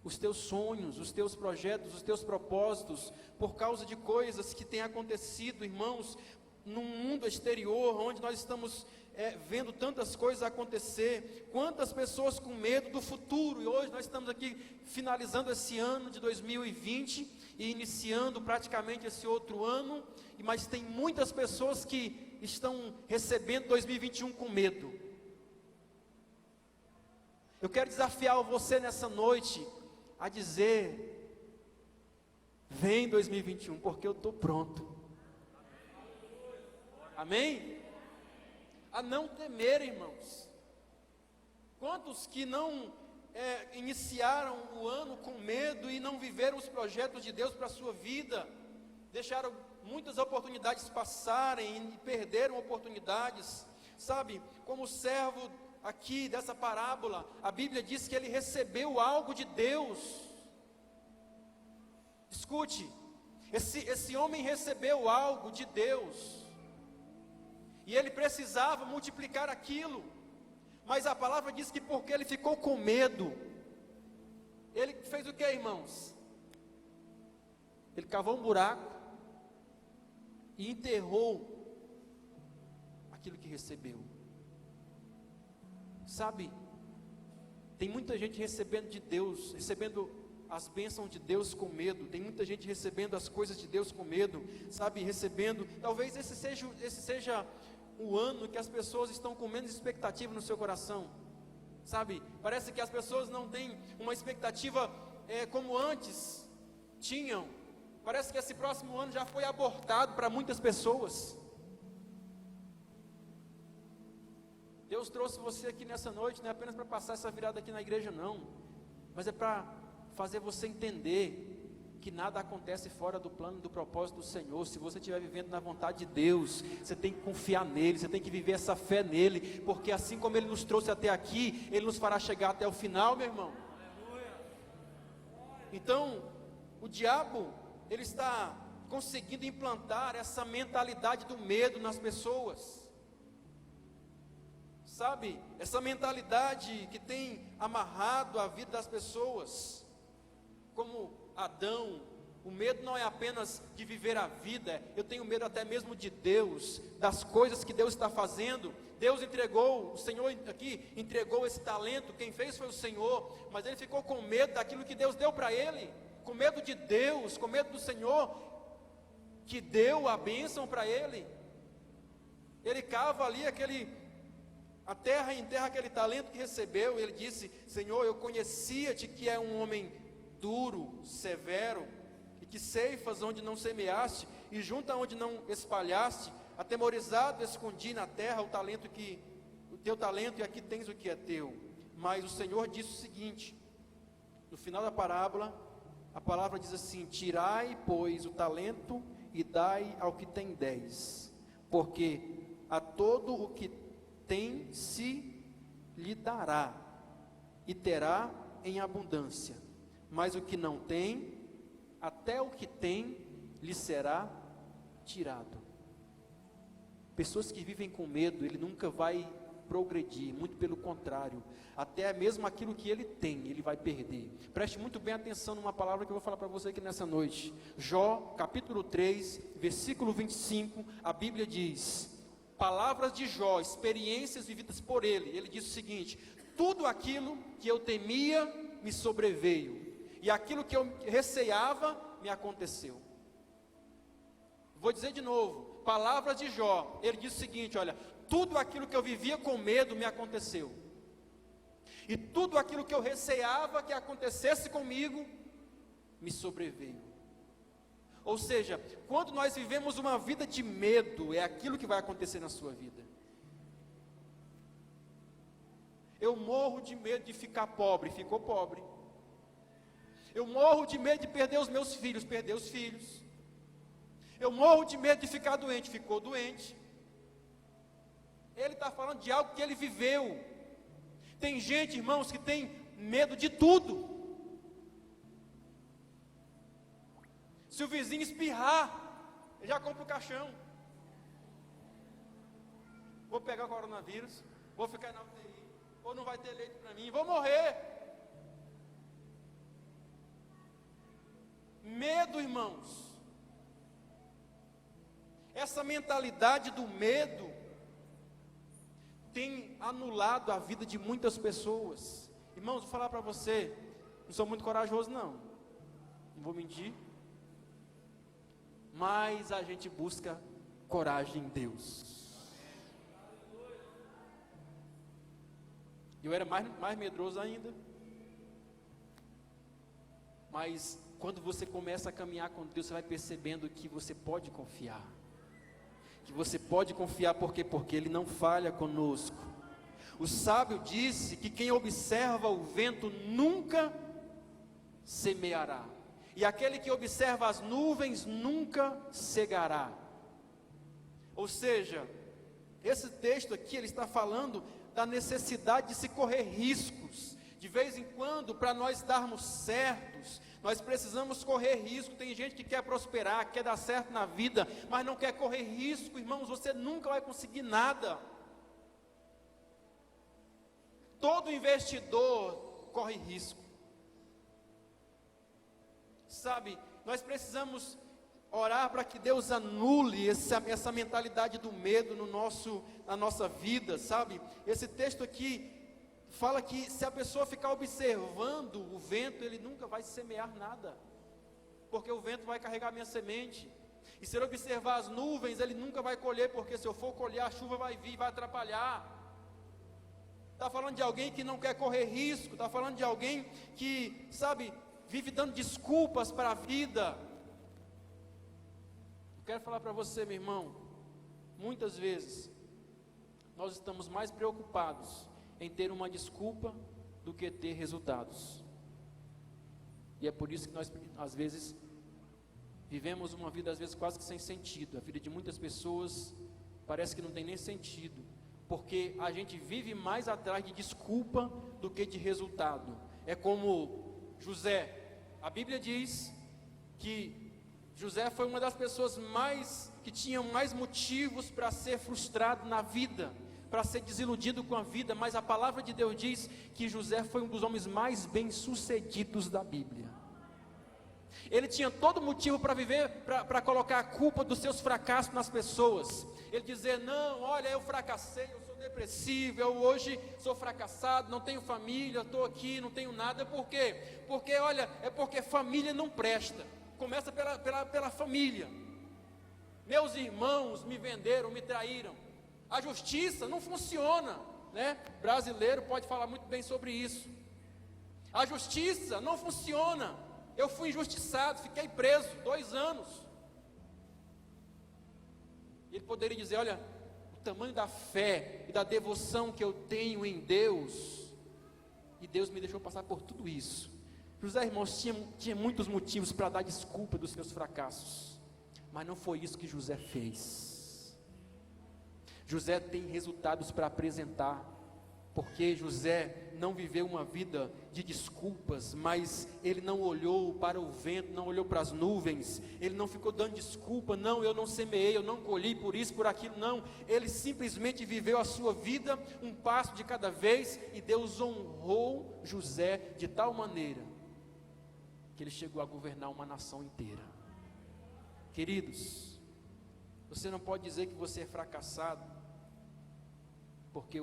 os teus sonhos, os teus projetos, os teus propósitos, por causa de coisas que têm acontecido, irmãos, no mundo exterior, onde nós estamos vendo tantas coisas acontecer. Quantas pessoas com medo do futuro, e hoje nós estamos aqui finalizando esse ano de 2020 e iniciando praticamente esse outro ano, mas tem muitas pessoas que estão recebendo 2021 com medo. Eu quero desafiar você nessa noite a dizer: vem 2021, porque eu estou pronto. Amém? A não temer, irmãos. Quantos que não iniciaram o ano com medo e não viveram os projetos de Deus para a sua vida, deixaram muitas oportunidades passarem e perderam oportunidades, sabe? Como o servo aqui dessa parábola, a Bíblia diz que ele recebeu algo de Deus. Escute, esse homem recebeu algo de Deus, e ele precisava multiplicar aquilo, mas a palavra diz que porque ele ficou com medo, ele fez o que, irmãos? Ele cavou um buraco e enterrou aquilo que recebeu. Sabe, tem muita gente recebendo de Deus, recebendo as bênçãos de Deus com medo. Tem muita gente recebendo as coisas de Deus com medo, sabe, recebendo. Talvez esse seja o ano que as pessoas estão com menos expectativa no seu coração, sabe, parece que as pessoas não têm uma expectativa como antes tinham. Parece que esse próximo ano já foi abortado para muitas pessoas. Deus trouxe você aqui nessa noite, não é apenas para passar essa virada aqui na igreja não, mas é para fazer você entender que nada acontece fora do plano e do propósito do Senhor. Se você estiver vivendo na vontade de Deus, você tem que confiar nele, você tem que viver essa fé nele, porque assim como ele nos trouxe até aqui, ele nos fará chegar até o final, meu irmão. Então, o diabo, ele está conseguindo implantar essa mentalidade do medo nas pessoas, sabe, essa mentalidade que tem amarrado a vida das pessoas. Como Adão, o medo não é apenas de viver a vida, eu tenho medo até mesmo de Deus, das coisas que Deus está fazendo. Deus entregou, o Senhor aqui entregou esse talento, quem fez foi o Senhor, mas ele ficou com medo daquilo que Deus deu para ele, com medo de Deus, com medo do Senhor, que deu a bênção para ele. Ele cava ali a terra, enterra aquele talento que recebeu. Ele disse: Senhor, eu conhecia-te que é um homem duro, severo, e que ceifas onde não semeaste, e junta onde não espalhaste. Atemorizado escondi na terra o teu talento, e aqui tens o que é teu. Mas o Senhor disse o seguinte, no final da parábola, a palavra diz assim: tirai, pois, o talento e dai ao que tem 10, porque a todo o que tem se lhe dará, e terá em abundância, mas o que não tem, até o que tem lhe será tirado. Pessoas que vivem com medo, ele nunca vai progredir, muito pelo contrário, até mesmo aquilo que ele tem, ele vai perder. Preste muito bem atenção numa palavra que eu vou falar para você aqui nessa noite. Jó, capítulo 3, versículo 25, a Bíblia diz, palavras de Jó, experiências vividas por ele. Ele diz o seguinte: tudo aquilo que eu temia me sobreveio, e aquilo que eu receava me aconteceu. Vou dizer de novo, palavras de Jó. Ele diz o seguinte: olha, tudo aquilo que eu vivia com medo me aconteceu, e tudo aquilo que eu receava que acontecesse comigo me sobreveio. Ou seja, quando nós vivemos uma vida de medo, é aquilo que vai acontecer na sua vida. Eu morro de medo de ficar pobre, ficou pobre. Eu morro de medo de perder os meus filhos, perdeu os filhos. Eu morro de medo de ficar doente, ficou doente. Ele está falando de algo que ele viveu. Tem gente, irmãos, que tem medo de tudo. Se o vizinho espirrar, ele já compra o caixão. Vou pegar o coronavírus, vou ficar na UTI, ou não vai ter leito para mim, vou morrer. Medo, irmãos. Essa mentalidade do medo tem anulado a vida de muitas pessoas. Irmãos, vou falar para você, não sou muito corajoso não vou mentir, mas a gente busca coragem em Deus. Eu era mais medroso ainda, mas quando você começa a caminhar com Deus, você vai percebendo que você pode confiar. Que você pode confiar, porque Ele não falha conosco. O sábio disse que quem observa o vento nunca semeará, e aquele que observa as nuvens nunca cegará. Ou seja, esse texto aqui, ele está falando da necessidade de se correr riscos. De vez em quando, para nós darmos certos, nós precisamos correr risco. Tem gente que quer prosperar, quer dar certo na vida, mas não quer correr risco. Irmãos, você nunca vai conseguir nada. Todo investidor corre risco. Sabe, Nós precisamos orar para que Deus anule essa mentalidade do medo na nossa vida, sabe? Esse texto aqui fala que se a pessoa ficar observando o vento, ele nunca vai semear nada, porque o vento vai carregar a minha semente. E se ele observar as nuvens, ele nunca vai colher, porque se eu for colher, a chuva vai vir e vai atrapalhar. Está falando de alguém que não quer correr risco, está falando de alguém que, sabe, vive dando desculpas para a vida. Quero falar para você, meu irmão, muitas vezes nós estamos mais preocupados em ter uma desculpa do que ter resultados. E é por isso que nós, às vezes, vivemos uma vida, às vezes, quase que sem sentido. A vida de muitas pessoas parece que não tem nem sentido, porque a gente vive mais atrás de desculpa do que de resultado. É como José. A Bíblia diz que José foi uma das pessoas que tinham mais motivos para ser frustrado na vida, para ser desiludido com a vida, mas a palavra de Deus diz que José foi um dos homens mais bem-sucedidos da Bíblia. Ele tinha todo motivo para viver, para colocar a culpa dos seus fracassos nas pessoas. Ele dizer, não, olha, eu fracassei, eu sou depressivo, eu hoje sou fracassado, não tenho família, estou aqui, não tenho nada. Por quê? Porque, olha, é porque família não presta. Começa pela família. Meus irmãos me venderam, me traíram. A justiça não funciona, né? Brasileiro pode falar muito bem sobre isso. A justiça não funciona. Eu fui injustiçado, fiquei preso 2 anos. Ele poderia dizer, olha, o tamanho da fé e da devoção que eu tenho em Deus, e Deus me deixou passar por tudo isso. José, irmãos, tinha muitos motivos para dar desculpa dos seus fracassos, mas não foi isso que José fez. José tem resultados para apresentar, porque José não viveu uma vida de desculpas, mas ele não olhou para o vento, não olhou para as nuvens, ele não ficou dando desculpa, não, eu não semeei, eu não colhi por isso, por aquilo, não, ele simplesmente viveu a sua vida, um passo de cada vez, e Deus honrou José de tal maneira, que ele chegou a governar uma nação inteira. Queridos, você não pode dizer que você é fracassado, porque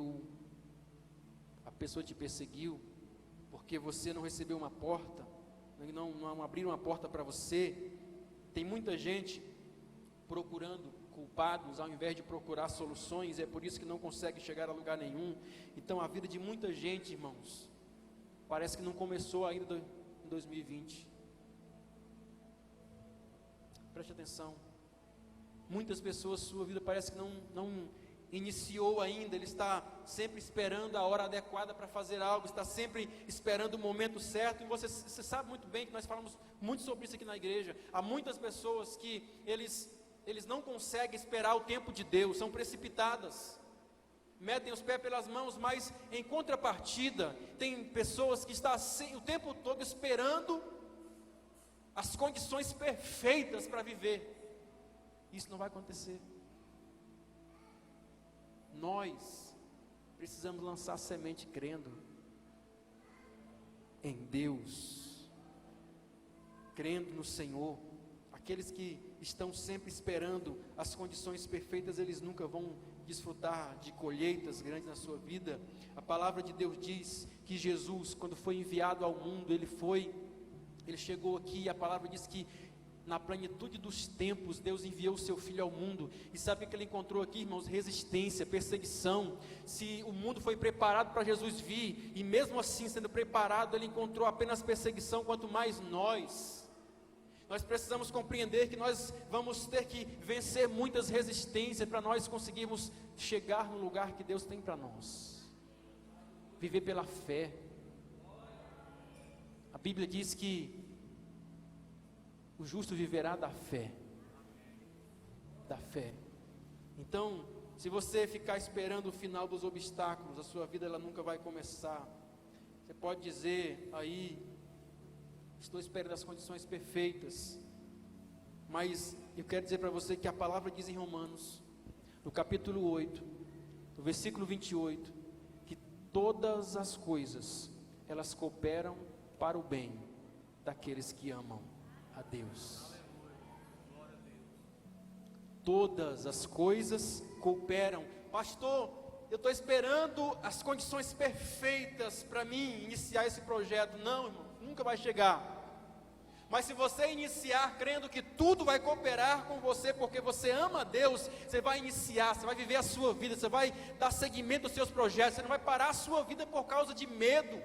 a pessoa te perseguiu, porque você não recebeu uma porta, não abriram uma porta para você. Tem muita gente procurando culpados, ao invés de procurar soluções, é por isso que não consegue chegar a lugar nenhum. Então a vida de muita gente, irmãos, parece que não começou ainda em 2020. Preste atenção. Muitas pessoas, sua vida parece que não iniciou ainda. Ele está sempre esperando a hora adequada para fazer algo, está sempre esperando o momento certo. E você sabe muito bem que nós falamos muito sobre isso aqui na igreja. Há muitas pessoas que eles não conseguem esperar o tempo de Deus, são precipitadas, metem os pés pelas mãos, mas em contrapartida, tem pessoas que estão o tempo todo esperando as condições perfeitas para viver. Isso não vai acontecer. Nós precisamos lançar a semente crendo em Deus, crendo no Senhor. Aqueles que estão sempre esperando as condições perfeitas, eles nunca vão desfrutar de colheitas grandes na sua vida. A palavra de Deus diz que Jesus, quando foi enviado ao mundo, ele chegou aqui, e a palavra diz que na plenitude dos tempos, Deus enviou o seu Filho ao mundo. E sabe o que ele encontrou aqui, irmãos? Resistência, perseguição. Se o mundo foi preparado para Jesus vir, e mesmo assim sendo preparado, ele encontrou apenas perseguição, quanto mais nós. Nós precisamos compreender que nós vamos ter que vencer muitas resistências para nós conseguirmos chegar no lugar que Deus tem para nós. Viver pela fé. A Bíblia diz que o justo viverá da fé. Da fé. Então, se você ficar esperando o final dos obstáculos, a sua vida ela nunca vai começar. Você pode dizer aí, estou esperando as condições perfeitas. Mas eu quero dizer para você que a palavra diz em Romanos, no capítulo 8, no versículo 28, que todas as coisas, elas cooperam para o bem daqueles que amam a Deus. Todas as coisas cooperam. Pastor, eu estou esperando as condições perfeitas para mim iniciar esse projeto. Não, irmão, nunca vai chegar. Mas se você iniciar crendo que tudo vai cooperar com você, porque você ama a Deus, você vai iniciar, você vai viver a sua vida, você vai dar seguimento aos seus projetos, você não vai parar a sua vida por causa de medo.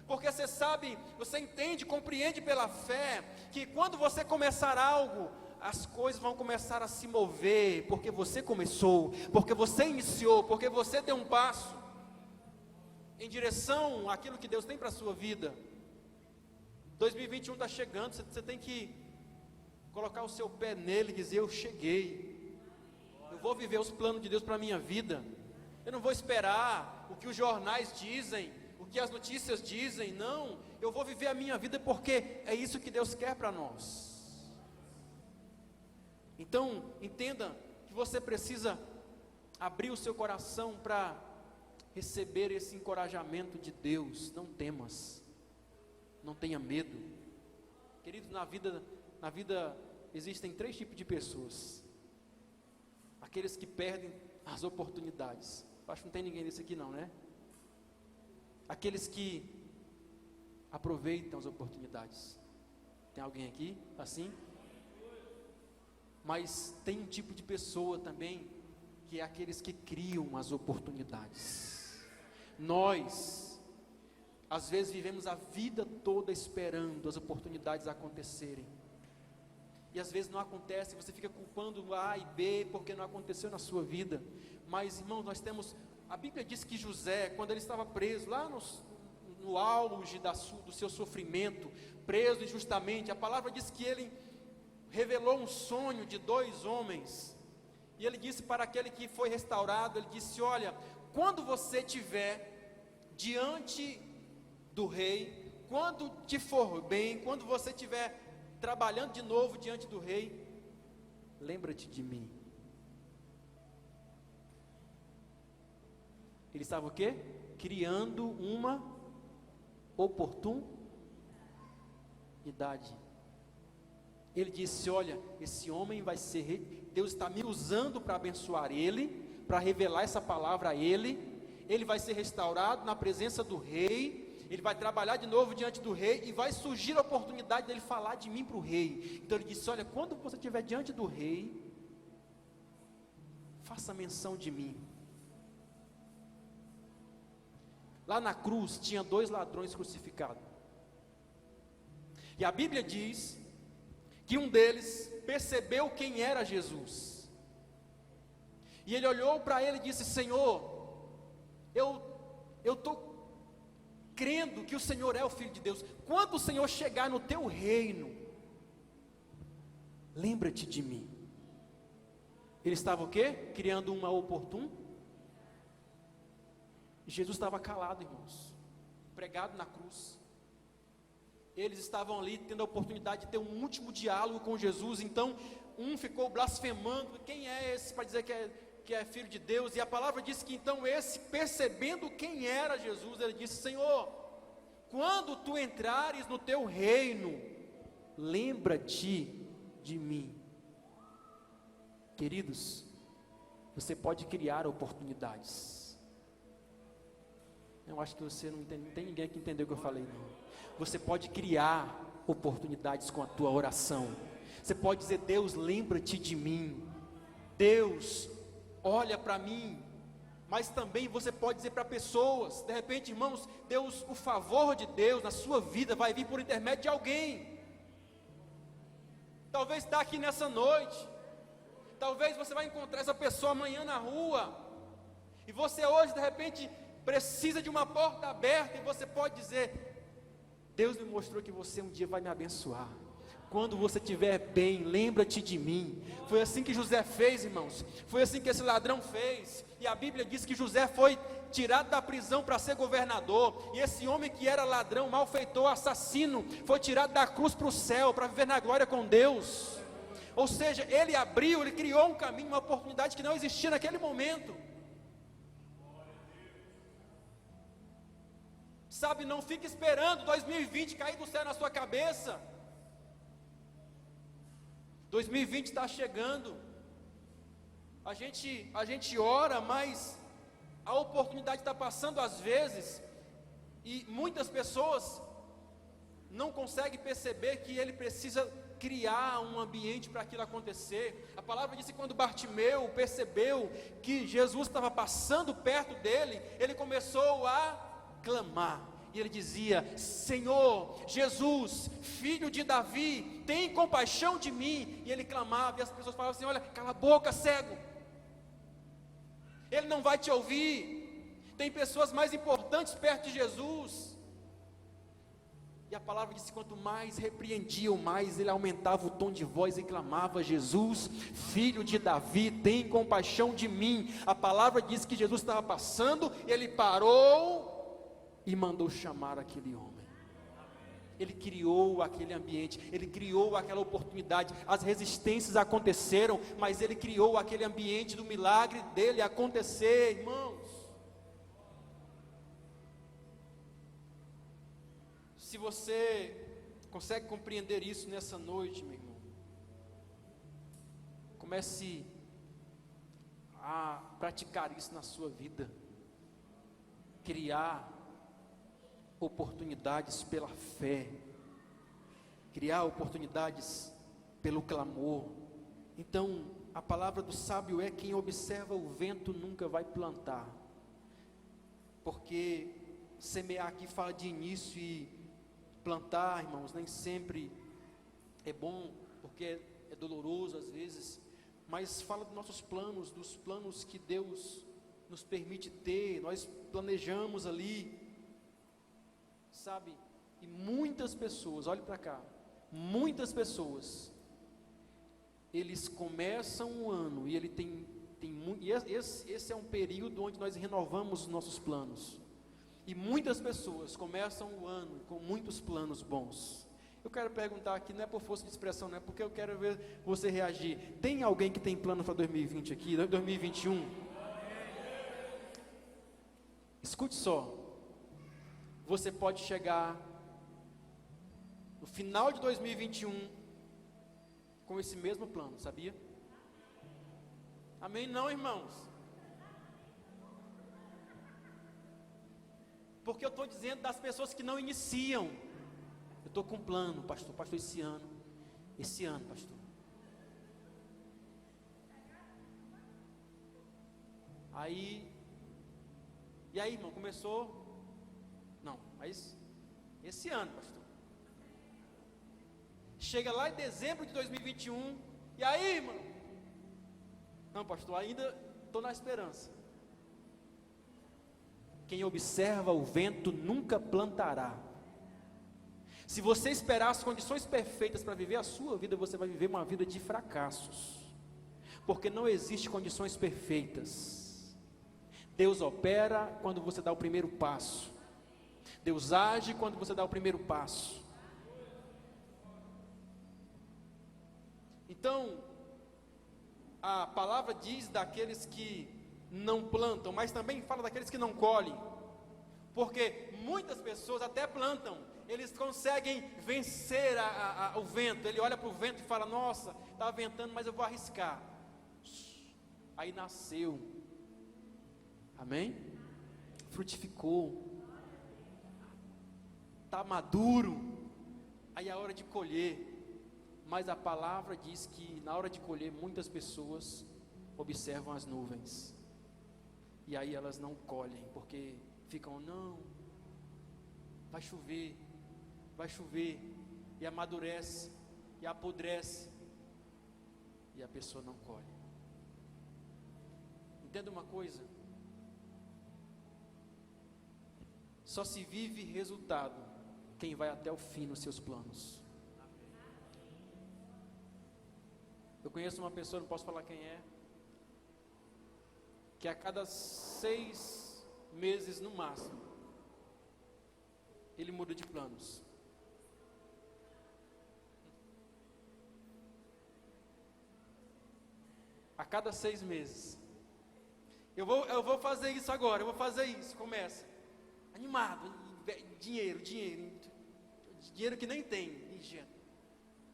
Porque você sabe, você entende, compreende pela fé, que quando você começar algo, as coisas vão começar a se mover, porque você começou, porque você iniciou, porque você deu um passo em direção àquilo que Deus tem para a sua vida. 2021 está chegando, você tem que colocar o seu pé nele e dizer: eu cheguei, eu vou viver os planos de Deus para a minha vida, eu não vou esperar o que os jornais dizem, o que as notícias dizem, não, eu vou viver a minha vida porque é isso que Deus quer para nós. Então, entenda que você precisa abrir o seu coração para receber esse encorajamento de Deus. Não temas, não tenha medo. Queridos, na vida existem 3 tipos de pessoas: aqueles que perdem as oportunidades. Acho que não tem ninguém desse aqui não, né? Aqueles que aproveitam as oportunidades. Tem alguém aqui assim? Mas tem um tipo de pessoa também, que é aqueles que criam as oportunidades. Nós, às vezes, vivemos a vida toda esperando as oportunidades acontecerem. E às vezes não acontece, você fica culpando A e B, porque não aconteceu na sua vida. Mas, irmãos, nós temos, a Bíblia diz que José, quando ele estava preso, lá no auge do seu sofrimento, preso injustamente, a palavra diz que ele revelou um sonho de 2 homens, e ele disse para aquele que foi restaurado, ele disse: olha, quando você estiver diante do rei, quando te for bem, quando você estiver trabalhando de novo diante do rei, lembra-te de mim. Ele estava o quê? Criando uma oportunidade. Ele disse: olha, esse homem vai ser rei, Deus está me usando para abençoar ele, para revelar essa palavra a ele vai ser restaurado na presença do rei, ele vai trabalhar de novo diante do rei, e vai surgir a oportunidade dele falar de mim para o rei. Então ele disse: olha, quando você estiver diante do rei, faça menção de mim. Lá na cruz tinha 2 ladrões crucificados, e a Bíblia diz que um deles percebeu quem era Jesus, e ele olhou para ele e disse: Senhor, eu estou crendo que o Senhor é o Filho de Deus. Quando o Senhor chegar no teu reino, lembra-te de mim. Ele estava o quê? Criando uma oportunidade. Jesus estava calado, irmãos, pregado na cruz. Eles estavam ali tendo a oportunidade de ter um último diálogo com Jesus. Então um ficou blasfemando: quem é esse para dizer que é filho de Deus? E a palavra diz que então esse, percebendo quem era Jesus, ele disse: Senhor, quando tu entrares no teu reino, lembra-te de mim. Queridos, você pode criar oportunidades. Eu acho que você não tem ninguém que entendeu o que eu falei, não. Você pode criar oportunidades com a tua oração. Você pode dizer: Deus, lembra-te de mim. Deus, olha para mim. Mas também você pode dizer para pessoas, de repente, irmãos, Deus, o favor de Deus na sua vida vai vir por intermédio de alguém. Talvez está aqui nessa noite. Talvez você vai encontrar essa pessoa amanhã na rua. E você hoje, de repente, precisa de uma porta aberta, e você pode dizer: Deus me mostrou que você um dia vai me abençoar. Quando você estiver bem, lembra-te de mim. Foi assim que José fez, irmãos. Foi assim que esse ladrão fez. E a Bíblia diz que José foi tirado da prisão para ser governador. E esse homem que era ladrão, malfeitor, assassino, foi tirado da cruz para o céu, para viver na glória com Deus. Ou seja, ele criou um caminho, uma oportunidade que não existia naquele momento. Sabe, não fique esperando 2020 cair do céu na sua cabeça. 2020 está chegando. A gente ora, mas a oportunidade está passando às vezes, e muitas pessoas não conseguem perceber que ele precisa criar um ambiente para aquilo acontecer. A palavra diz que quando Bartimeu percebeu que Jesus estava passando perto dele, ele começou a clamar. E ele dizia: Senhor, Jesus, filho de Davi, tem compaixão de mim. E ele clamava, e as pessoas falavam assim: olha, cala a boca, cego, ele não vai te ouvir, tem pessoas mais importantes perto de Jesus. E a palavra diz que quanto mais repreendiam, mais ele aumentava o tom de voz e clamava: Jesus, filho de Davi, tem compaixão de mim. A palavra diz que Jesus estava passando, ele parou e mandou chamar aquele homem. Ele criou aquele ambiente, ele criou aquela oportunidade. As resistências aconteceram, mas ele criou aquele ambiente do milagre dele acontecer, irmãos. Se você consegue compreender isso nessa noite, meu irmão, comece a praticar isso na sua vida. Criar oportunidades pela fé, criar oportunidades pelo clamor. Então, a palavra do sábio é: quem observa o vento nunca vai plantar. Porque semear aqui fala de início, e plantar, irmãos, nem sempre é bom, porque é doloroso às vezes, mas fala dos nossos planos, dos planos que Deus nos permite ter. Nós planejamos ali, sabe? E muitas pessoas, olhe para cá, muitas pessoas, eles começam um ano, e ele esse é um período onde nós renovamos os nossos planos, e muitas pessoas começam o ano com muitos planos bons. Eu quero perguntar aqui, não é por força de expressão, não é porque eu quero ver você reagir. Tem alguém que tem plano para 2020 aqui, 2021? Escute só, você pode chegar no final de 2021 com esse mesmo plano, sabia? Amém? Não, irmãos? Porque eu estou dizendo das pessoas que não iniciam. Eu estou com um plano, pastor, esse ano, pastor. E aí, irmão, começou? Não, mas esse ano, pastor. Chega lá em dezembro de 2021, e aí, irmão? Não, pastor, ainda estou na esperança. Quem observa o vento nunca plantará. Se você esperar as condições perfeitas para viver a sua vida, você vai viver uma vida de fracassos, porque não existe condições perfeitas. Deus opera quando você dá o primeiro passo. Deus age quando você dá o primeiro passo. Então, a palavra diz daqueles que não plantam, mas também fala daqueles que não colhem, porque muitas pessoas até plantam, eles conseguem vencer o vento. Ele olha para o vento e fala: nossa, está ventando, mas eu vou arriscar. Aí nasceu, amém? Frutificou, está maduro, aí é a hora de colher. Mas a palavra diz que na hora de colher, muitas pessoas observam as nuvens, e aí elas não colhem, porque ficam: não, vai chover, e amadurece, e apodrece, e a pessoa não colhe. Entenda uma coisa: só se vive resultado quem vai até o fim nos seus planos. Eu conheço uma pessoa, não posso falar quem é, que a cada 6 meses no máximo, ele muda de planos. A cada 6 meses. Eu vou fazer isso agora, eu vou fazer isso. Começa animado, dinheiro que nem tem.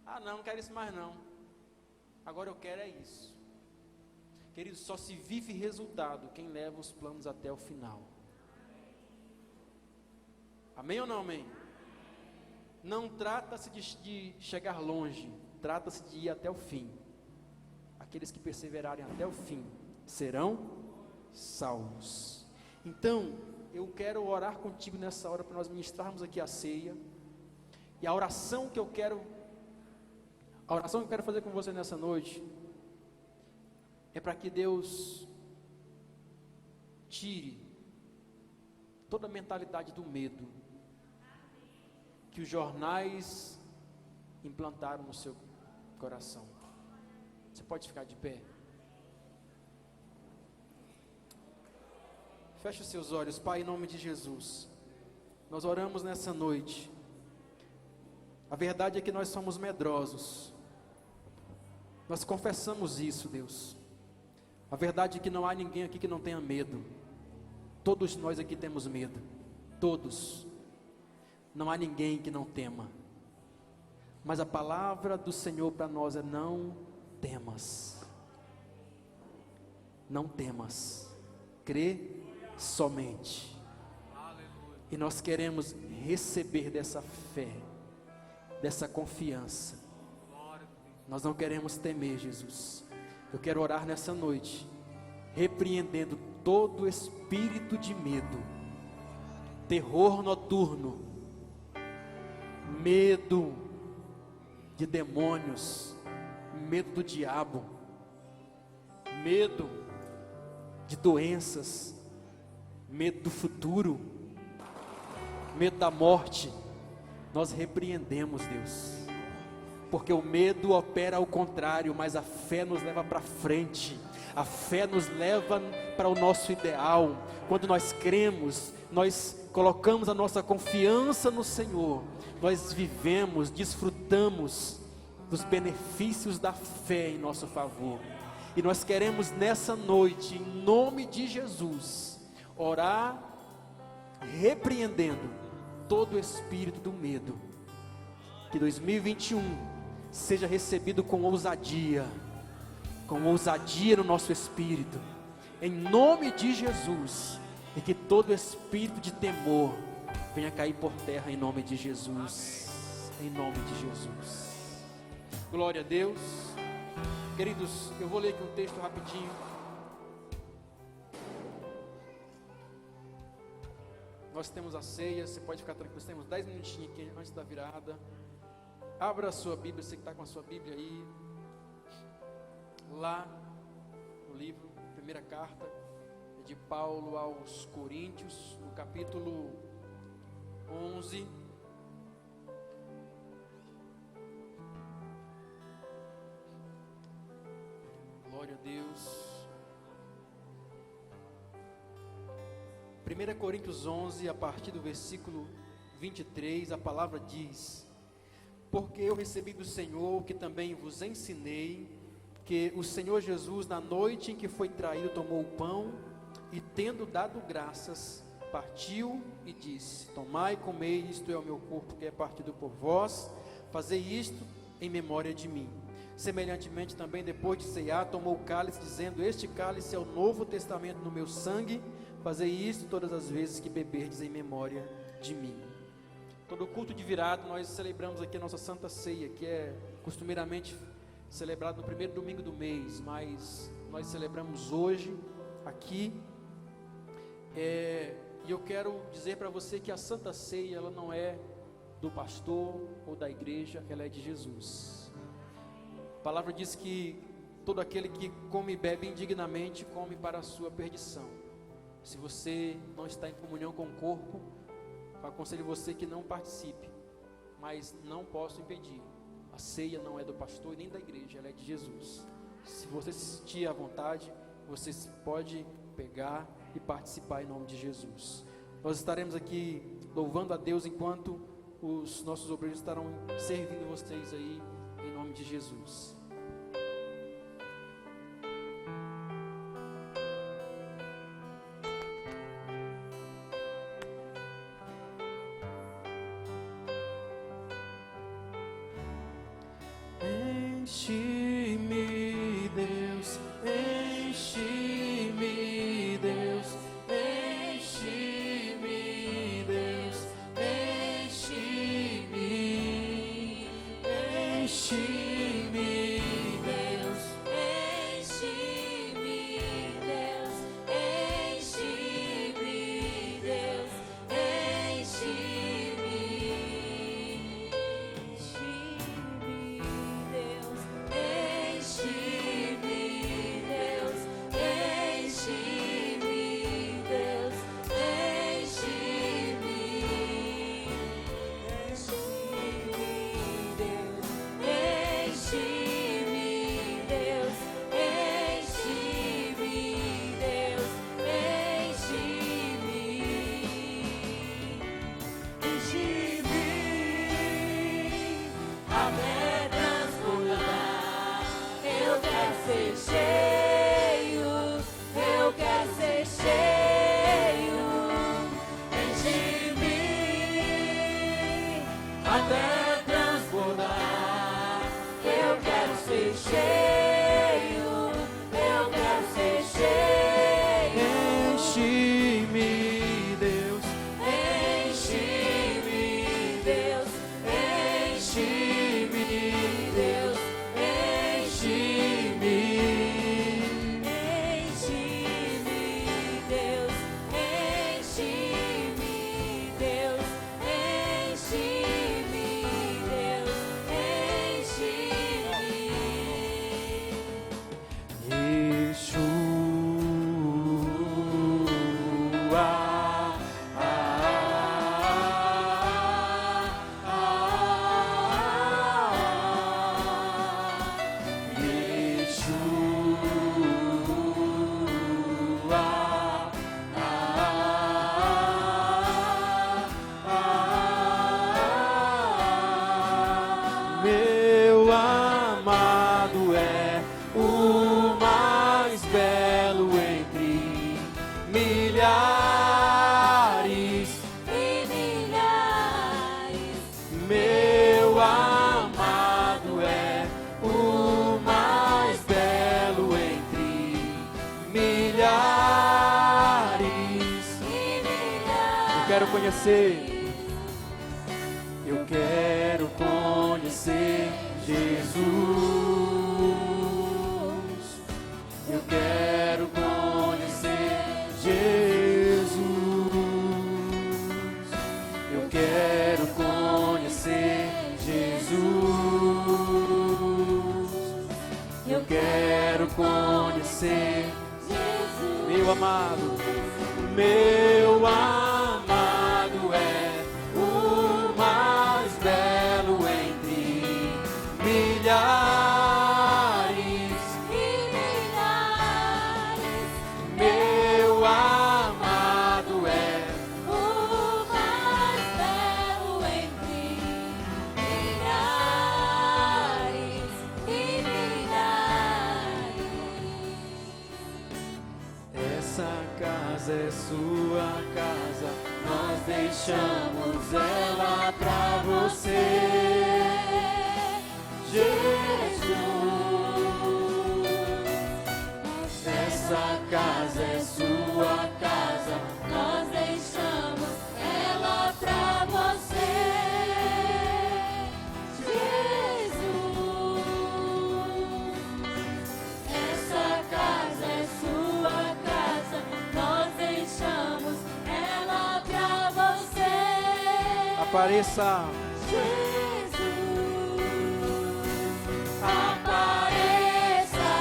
Ah, não quero isso mais não. Agora eu quero é isso. Queridos, só se vive resultado quem leva os planos até o final. Amém ou não amém? Não trata-se de chegar longe, trata-se de ir até o fim. Aqueles que perseverarem até o fim serão salvos. Então, eu quero orar contigo nessa hora para nós ministrarmos aqui a ceia. E a oração que eu quero fazer com você nessa noite é para que Deus tire toda a mentalidade do medo que os jornais implantaram no seu coração. Você pode ficar de pé? Feche os seus olhos, Pai, em nome de Jesus. Nós oramos nessa noite. A verdade é que nós somos medrosos. Nós confessamos isso, Deus. A verdade é que não há ninguém aqui que não tenha medo. Todos nós aqui temos medo. Todos. Não há ninguém que não tema. Mas a palavra do Senhor para nós é: não temas. Não temas. Crê somente. E nós queremos receber dessa fé, dessa confiança. Nós não queremos temer, Jesus. Eu quero orar nessa noite, repreendendo todo espírito de medo, terror noturno, medo de demônios, medo do diabo, medo de doenças, medo do futuro, medo da morte. Nós repreendemos, Deus, porque o medo opera ao contrário, mas a fé nos leva para frente. A fé nos leva para o nosso ideal. Quando nós cremos, nós colocamos a nossa confiança no Senhor, nós vivemos, desfrutamos dos benefícios da fé em nosso favor. E nós queremos nessa noite, em nome de Jesus, orar repreendendo todo o espírito do medo. Que 2021 seja recebido com ousadia no nosso espírito, em nome de Jesus, e que todo espírito de temor venha cair por terra em nome de Jesus, em nome de Jesus. Glória a Deus. Queridos, eu vou ler aqui um texto rapidinho. Nós temos a ceia, você pode ficar tranquilo, temos 10 minutinhos aqui antes da virada. Abra a sua Bíblia, você que está com a sua Bíblia aí, lá no livro, primeira carta de Paulo aos Coríntios, no capítulo 11. Glória a Deus. 1 Coríntios 11, a partir do versículo 23, a palavra diz: porque eu recebi do Senhor o que também vos ensinei, que o Senhor Jesus, na noite em que foi traído, tomou o pão e, tendo dado graças, partiu e disse: tomai e comei, isto é o meu corpo que é partido por vós, fazei isto em memória de mim. Semelhantemente também, depois de ceiar, tomou o cálice, dizendo: este cálice é o novo testamento no meu sangue, fazei isto todas as vezes que beberdes em memória de mim. Todo culto de virada nós celebramos aqui a nossa Santa Ceia, que é costumeiramente celebrado no primeiro domingo do mês, mas nós celebramos hoje aqui. E eu quero dizer para você que a Santa Ceia, ela não é do pastor ou da igreja, ela é de Jesus. A palavra diz que todo aquele que come e bebe indignamente, come para a sua perdição. Se você não está em comunhão com o corpo, eu aconselho você que não participe, mas não posso impedir. A ceia não é do pastor e nem da igreja, ela é de Jesus. Se você se sentir à vontade, você pode pegar e participar em nome de Jesus. Nós estaremos aqui louvando a Deus enquanto os nossos obreiros estarão servindo vocês aí, em nome de Jesus. Enche-me Meu amado é o mais belo entre milhares e milhares. Meu amado é o mais belo entre milhares. Eu quero conhecer. Eu quero conhecer Jesus. Eu quero conhecer Jesus. Eu quero conhecer Jesus. Eu quero conhecer Jesus. Meu amado, meu amado é o mais belo entre milhares E milhares. Meu amado é O mais belo entre milhares e milhares. Essa casa é sua casa, nós deixamos ela pra você, Jesus. Essa casa é sua casa, Nós deixamos ela pra você, Jesus. Essa casa é sua casa, nós deixamos ela pra você, apareça, Jesus. Apareça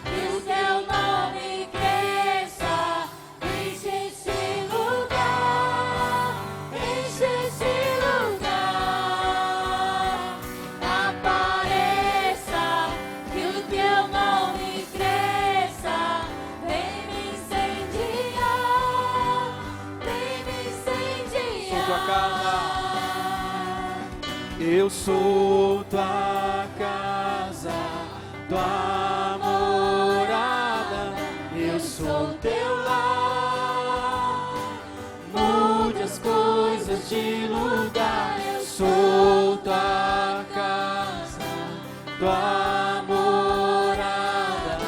e o teu nome cresça, enche esse lugar, enche esse lugar. Apareça e o teu nome cresça, vem me incendiar, vem me incendiar. sou tua casa, eu sou tua casa, tua morada, eu sou teu lar. Mude as coisas de lugar, eu sou tua casa, tua morada.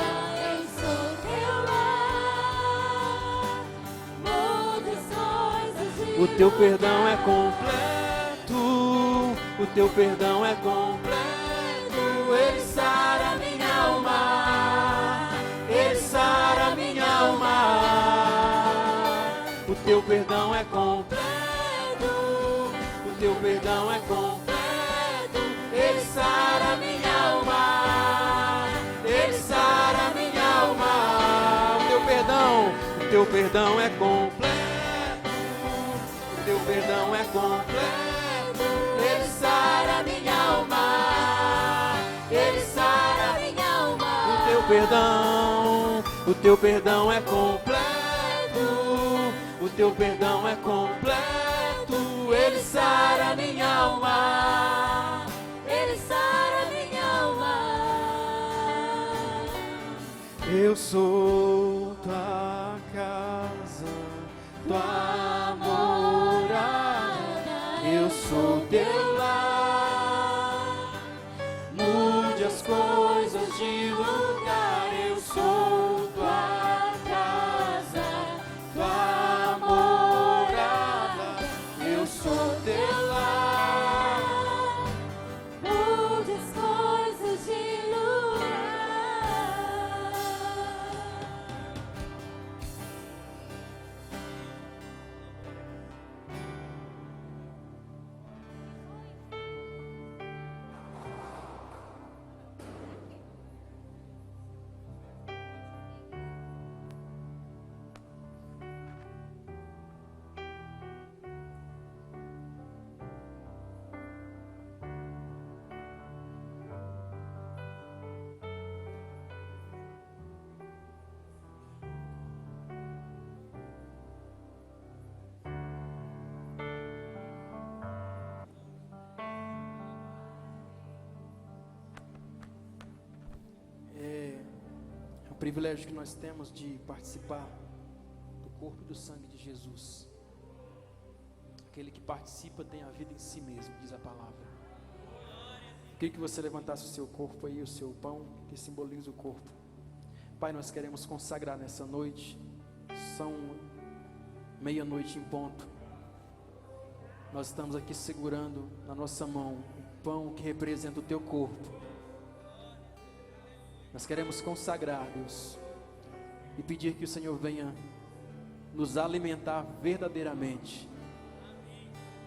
Eu sou teu lar, mude as coisas de O teu perdão é completo, o teu perdão é completo, ele sara minha alma, ele sara minha alma. O teu perdão é completo, o teu perdão é completo, ele sara minha alma, ele sara minha alma. O teu perdão é completo, o teu perdão é completo, ele sara minha alma, ele sara minha alma. O teu perdão é completo, o teu perdão é completo, ele sara minha alma, Ele sara minha alma. eu sou tua casa, tua morada, eu sou teu lar. Mude as coisas de lugar, eu sou tua casa, tua morada, eu sou teu lar. Mude as coisas de lugar. privilégio que nós temos de participar do corpo e do sangue de Jesus. Aquele que participa tem a vida em si mesmo, diz a palavra. Eu queria que você levantasse o seu corpo aí, o seu pão, que simboliza o corpo. Pai, nós queremos consagrar nessa noite, são 00:30 em ponto. Nós estamos aqui segurando na nossa mão o pão que representa o teu corpo. Nós queremos consagrar, Deus, e pedir que o Senhor venha nos alimentar verdadeiramente.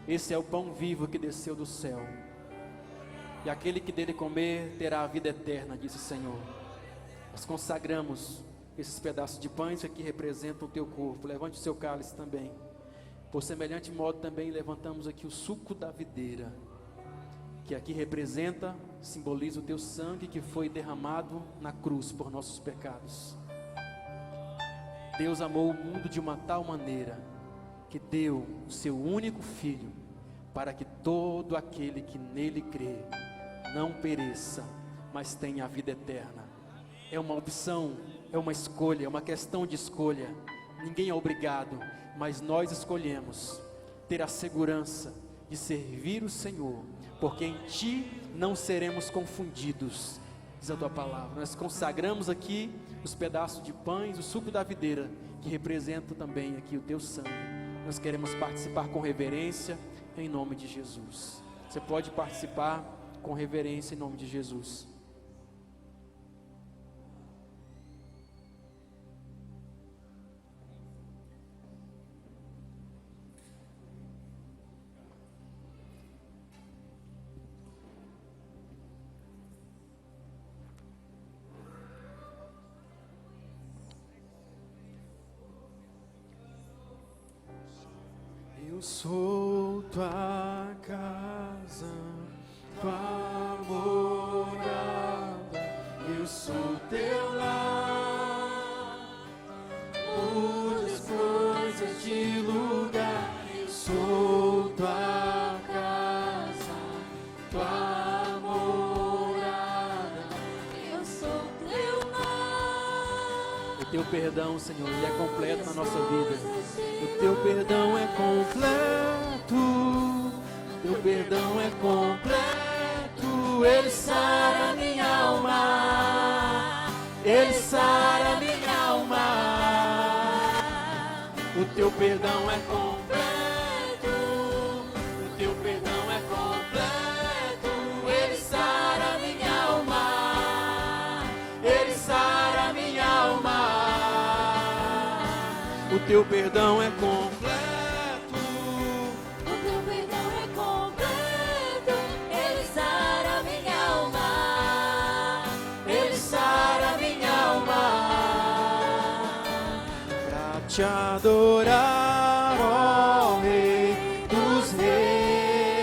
Esse é o pão vivo que desceu do céu, e aquele que dele comer terá a vida eterna, disse o Senhor. Nós consagramos esses pedaços de pães que aqui representam o teu corpo. Levante o seu cálice também. Por semelhante modo também levantamos aqui o suco da videira, que aqui representa, simboliza o teu sangue que foi derramado na cruz por nossos pecados. Deus amou o mundo de uma tal maneira que deu o seu único filho, para que todo aquele que nele crê não pereça, mas tenha a vida eterna. É uma opção, é uma escolha, é uma questão de escolha. Ninguém é obrigado, mas nós escolhemos ter a segurança de servir o Senhor, porque em Ti não seremos confundidos, diz a Tua palavra. Nós consagramos aqui os pedaços de pães, o suco da videira, que representa também aqui o Teu sangue. Nós queremos participar com reverência, em nome de Jesus. Você pode participar com reverência em nome de Jesus. Eu sou tua casa, tua morada, eu sou teu lar. Muda as coisas de lugar, eu sou tua casa, tua morada, Eu sou teu lar. o teu perdão, Senhor, ele é completo na nossa vida. O teu perdão é completo, o teu perdão é completo. Ele sara minha alma, ele sara minha alma. O teu perdão é completo, o teu perdão é completo. Ele sara minha alma, ele sara minha alma. O teu perdão é completo, O teu perdão é completo. Ele sara minha alma, ele sara minha alma. Pra te adorar, ó Rei dos Reis,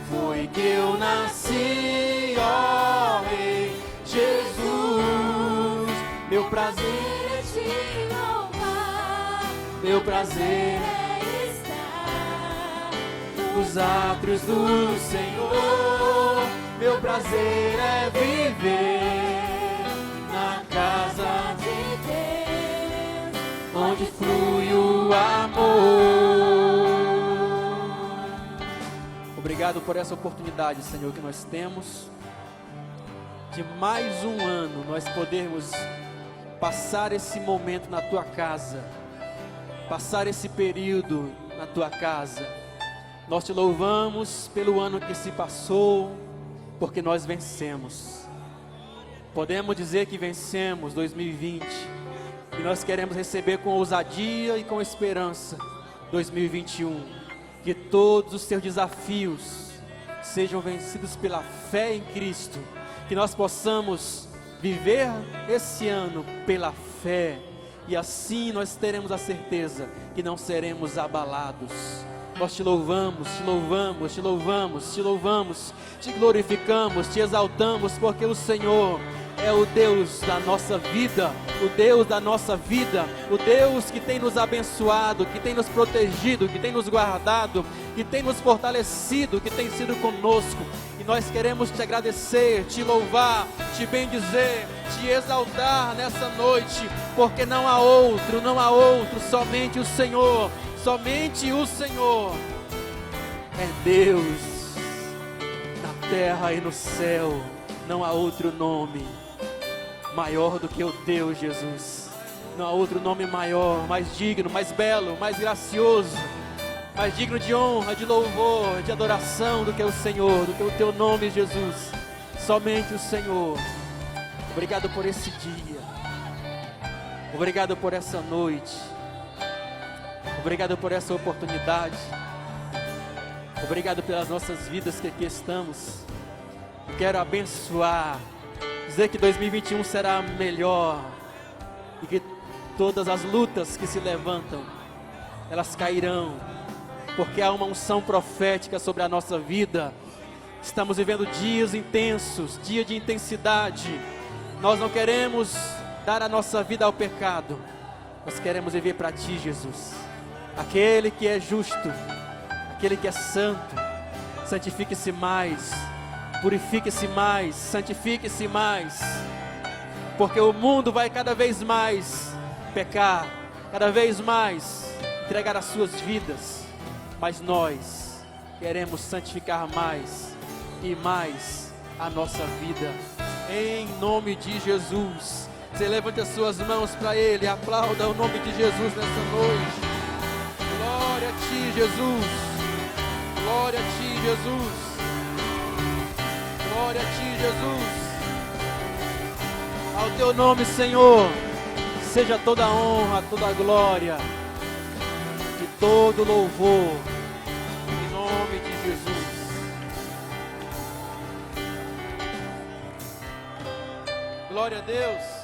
foi que eu nasci, ó Rei Jesus. Meu prazer é te louvar, meu prazer é estar nos átrios do Senhor. Meu prazer é viver na casa de Deus, onde flui o amor. Obrigado por essa oportunidade, Senhor, que nós temos de mais um ano nós podermos passar esse momento na Tua casa, passar esse período na Tua casa. Nós Te louvamos pelo ano que se passou, porque nós vencemos. Podemos dizer que vencemos 2020, e nós queremos receber com ousadia e com esperança 2021, que todos os Teus desafios sejam vencidos pela fé em Cristo, que nós possamos viver esse ano pela fé, e assim nós teremos a certeza que não seremos abalados. Nós Te louvamos, Te louvamos, Te louvamos, Te louvamos, Te glorificamos, Te exaltamos, porque o Senhor é o Deus da nossa vida, o Deus da nossa vida, o Deus que tem nos abençoado, que tem nos protegido, que tem nos guardado, que tem nos fortalecido, que tem sido conosco. E nós queremos Te agradecer, Te louvar, Te bendizer, te exaltar nessa noite, porque não há outro, somente o Senhor é Deus. Na terra e no céu, não há outro nome maior do que o teu, Jesus. Não há outro nome maior, mais digno, mais belo, mais gracioso, mais digno de honra, de louvor, de adoração do que o Senhor, do que o teu nome, Jesus. Somente o Senhor. Obrigado por esse dia. Obrigado por essa noite. Obrigado por essa oportunidade. Obrigado pelas nossas vidas que aqui estamos. Eu quero abençoar, dizer que 2021 será melhor e que todas as lutas que se levantam, elas cairão, porque há uma unção profética sobre a nossa vida. Estamos vivendo dias intensos, dia de intensidade. Nós não queremos dar a nossa vida ao pecado, nós queremos viver para Ti, Jesus, aquele que é justo, aquele que é santo. Santifique-se mais, purifique-se mais, santifique-se mais, porque o mundo vai cada vez mais pecar, cada vez mais entregar as suas vidas, mas nós queremos santificar mais e mais a nossa vida, em nome de Jesus. Você levante as suas mãos para Ele, aplauda o nome de Jesus nessa noite. Glória a Ti, Jesus. Glória a Ti, Jesus. Glória a Ti, Jesus. Ao Teu nome, Senhor, seja toda a honra, toda a glória e todo louvor, em nome de Jesus. Glória a Deus.